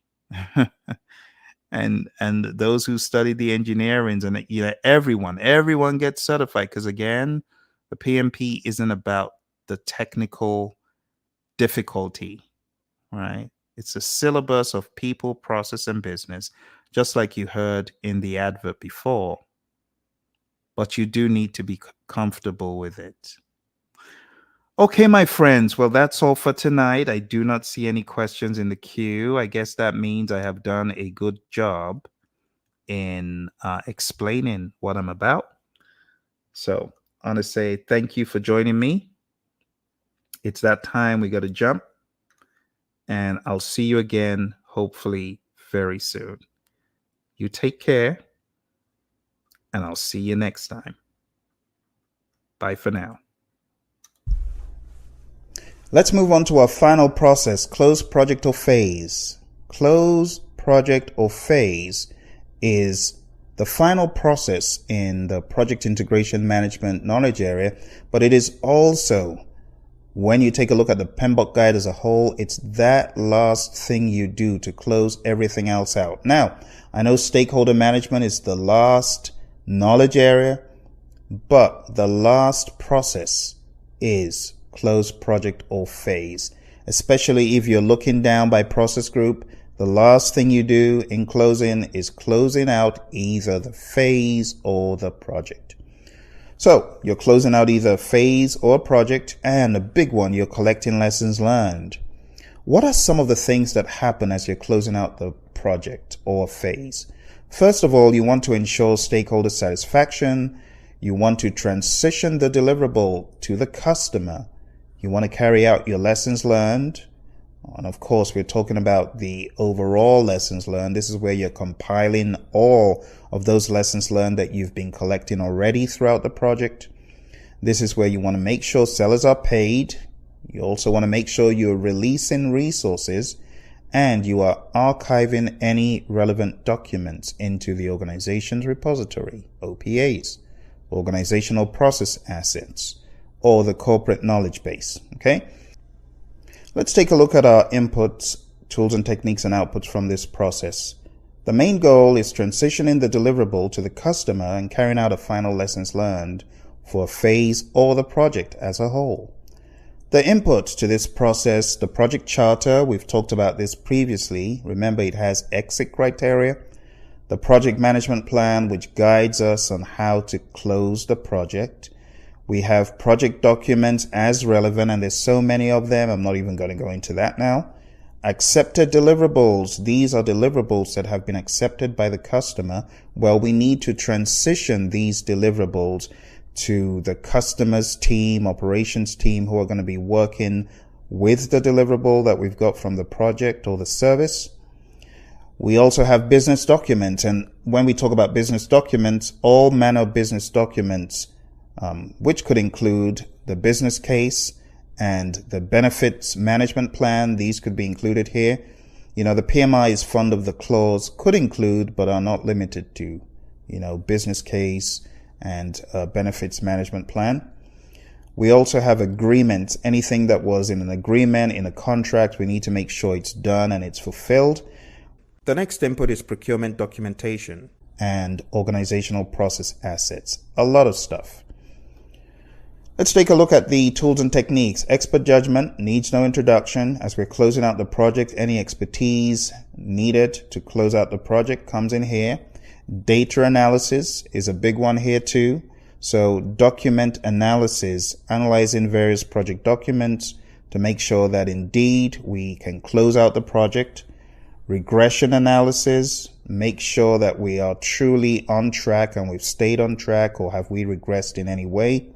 and those who study the engineerings, and everyone gets certified, because again, the PMP isn't about the technical difficulty, right? It's a syllabus of people, process, and business, just like you heard in the advert before. But you do need to be comfortable with it. Okay, my friends. Well, that's all for tonight. I do not see any questions in the queue. I guess that means I have done a good job in explaining what I'm about. So I want to say thank you for joining me. It's that time. We got to jump. And I'll see you again, hopefully very soon. You take care, and I'll see you next time. Bye for now. Let's move on to our final process, close project or phase. Close project or phase is the final process in the project integration management knowledge area, but it is also, when you take a look at the PMBOK guide as a whole, it's that last thing you do to close everything else out. Now, I know stakeholder management is the last knowledge area, but the last process is close project or phase. Especially if you're looking down by process group, the last thing you do in closing is closing out either the phase or the project. So you're closing out either a phase or a project, and a big one, you're collecting lessons learned. What are some of the things that happen as you're closing out the project or phase? First of all, you want to ensure stakeholder satisfaction. You want to transition the deliverable to the customer. You want to carry out your lessons learned. And of course, we're talking about the overall lessons learned. This is where you're compiling all of those lessons learned that you've been collecting already throughout the project. This is where you want to make sure sellers are paid. You also want to make sure you're releasing resources, and you are archiving any relevant documents into the organization's repository, OPAs, organizational process assets, or the corporate knowledge base. Okay? Let's take a look at our inputs, tools and techniques and outputs from this process. The main goal is transitioning the deliverable to the customer and carrying out a final lessons learned for a phase or the project as a whole. The input to this process, the project charter, we've talked about this previously. Remember, it has exit criteria. The project management plan, which guides us on how to close the project. We have project documents as relevant, and there's so many of them. I'm not even going to go into that now. Accepted deliverables. These are deliverables that have been accepted by the customer. Well, we need to transition these deliverables to the customer's team, operations team, who are going to be working with the deliverable that we've got from the project or the service. We also have business documents. And when we talk about business documents, all manner of business documents, which could include the business case and the benefits management plan. These could be included here. You know, the PMI is fond of the clause could include, but are not limited to, business case and benefits management plan. We also have agreements. Anything that was in an agreement, in a contract, we need to make sure it's done and it's fulfilled. The next input is procurement documentation and organizational process assets. A lot of stuff. Let's take a look at the tools and techniques. Expert judgment needs no introduction. As we're closing out the project, any expertise needed to close out the project comes in here. Data analysis is a big one here too. So document analysis, analyzing various project documents to make sure that indeed we can close out the project. Regression analysis, make sure that we are truly on track and we've stayed on track, or have we regressed in any way.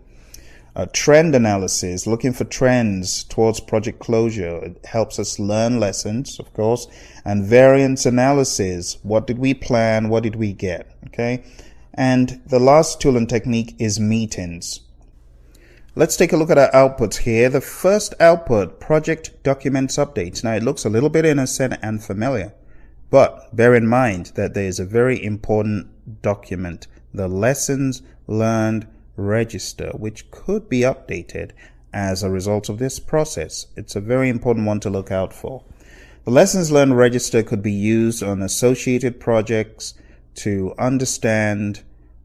Trend analysis, looking for trends towards project closure. It helps us learn lessons, of course. And variance analysis, what did we plan? What did we get? Okay. And the last tool and technique is meetings. Let's take a look at our outputs here. The first output, project documents updates. Now it looks a little bit innocent and familiar, But bear in mind that there is a very important document, the Lessons Learned Register, which could be updated as a result of this process. It's a very important one to look out for. The Lessons Learned Register could be used on associated projects to understand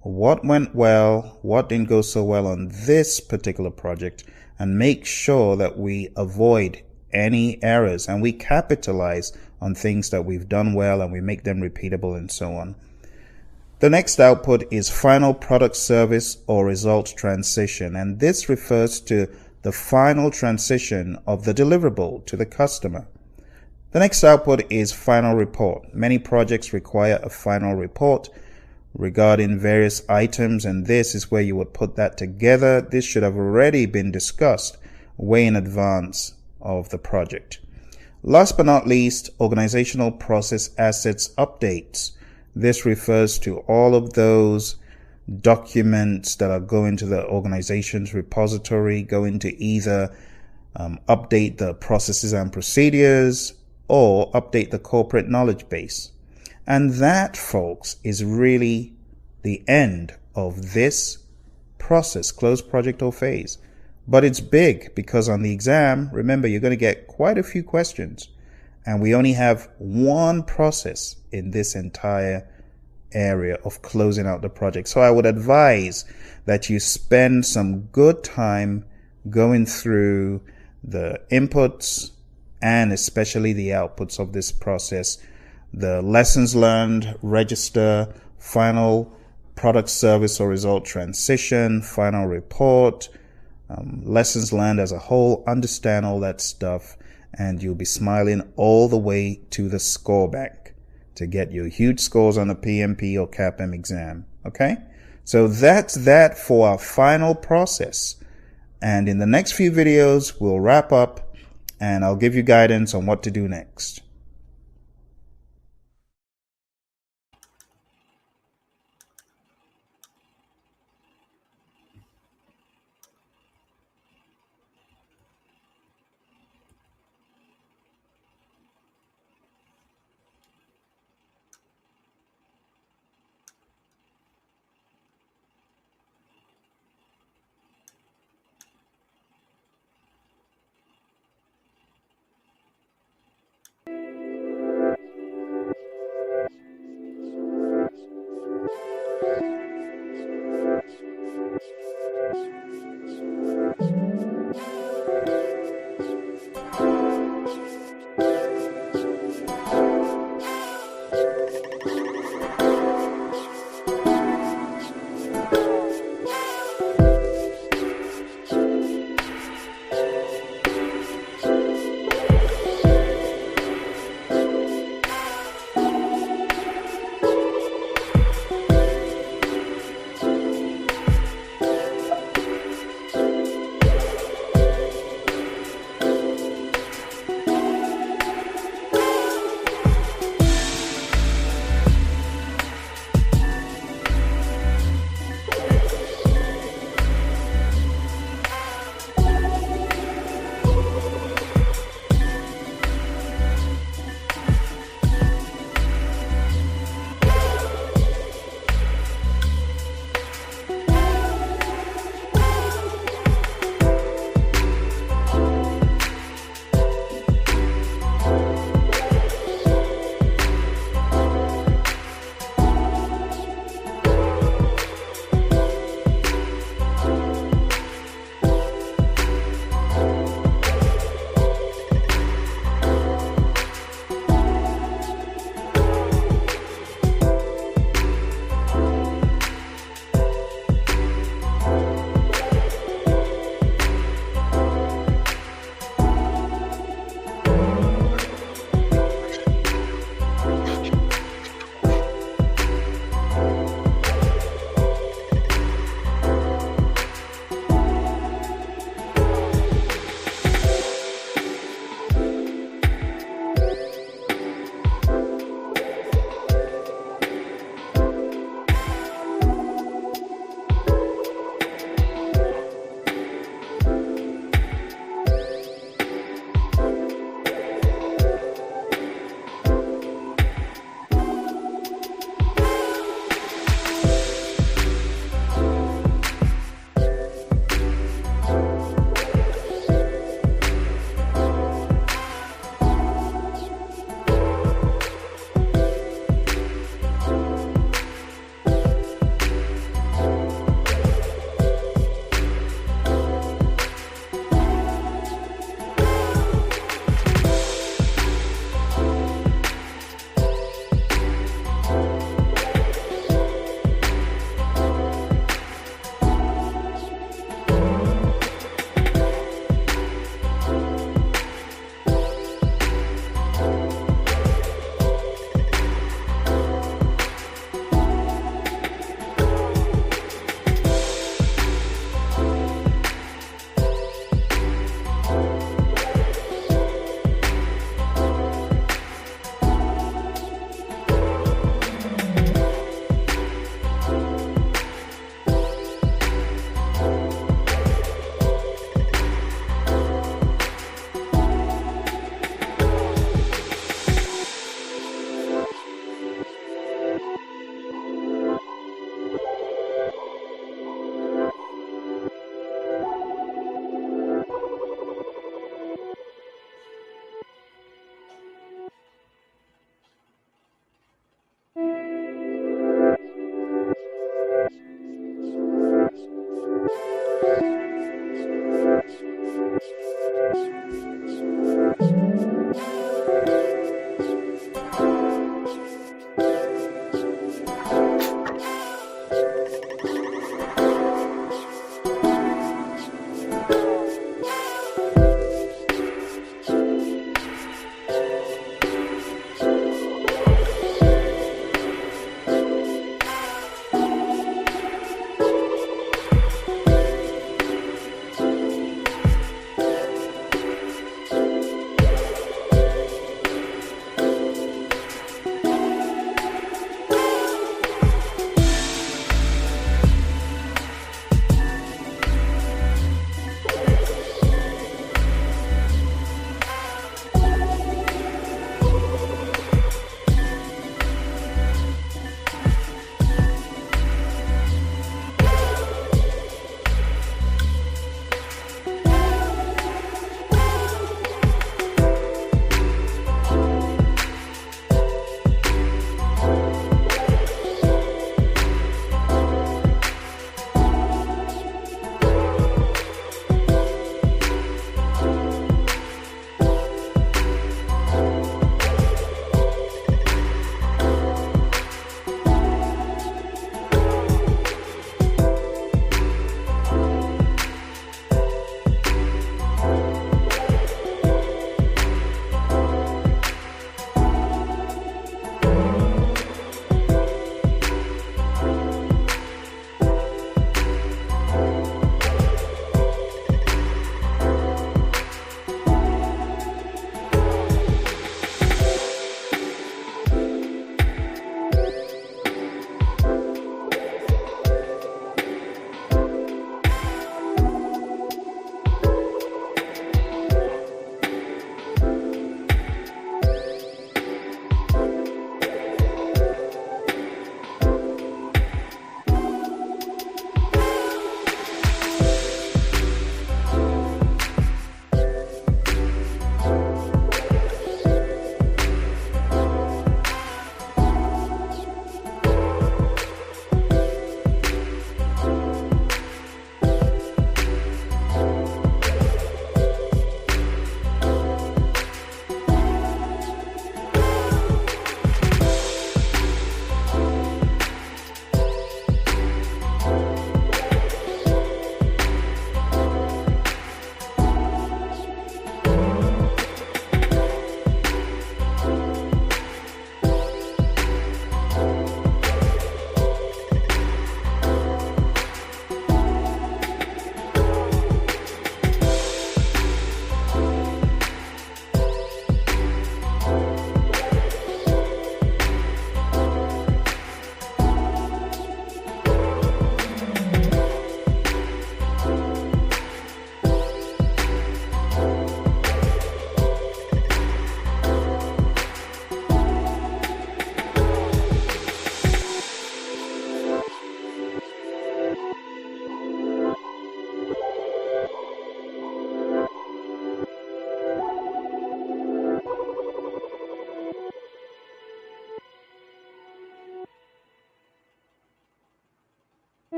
what went well, what didn't go so well on this particular project, and make sure that we avoid any errors and we capitalize on things that we've done well and we make them repeatable and so on. The next output is final product, service, or result transition, and this refers to the final transition of the deliverable to the customer. The next output is final report. Many projects require a final report regarding various items, and this is where you would put that together. This should have already been discussed way in advance of the project. Last but not least, organizational process assets updates. This refers to all of those documents that are going to the organization's repository, going to either update the processes and procedures or update the corporate knowledge base. And that, folks, is really the end of this process, close project or phase. But it's big because on the exam, remember, you're going to get quite a few questions. And we only have one process in this entire area of closing out the project. So I would advise that you spend some good time going through the inputs and especially the outputs of this process. The lessons learned register, final product, service, or result transition, final report, lessons learned as a whole. Understand all that stuff and you'll be smiling all the way to the score bank to get your huge scores on the PMP or CAPM exam. Okay, so that's that for our final process. And in the next few videos, we'll wrap up and I'll give you guidance on what to do next.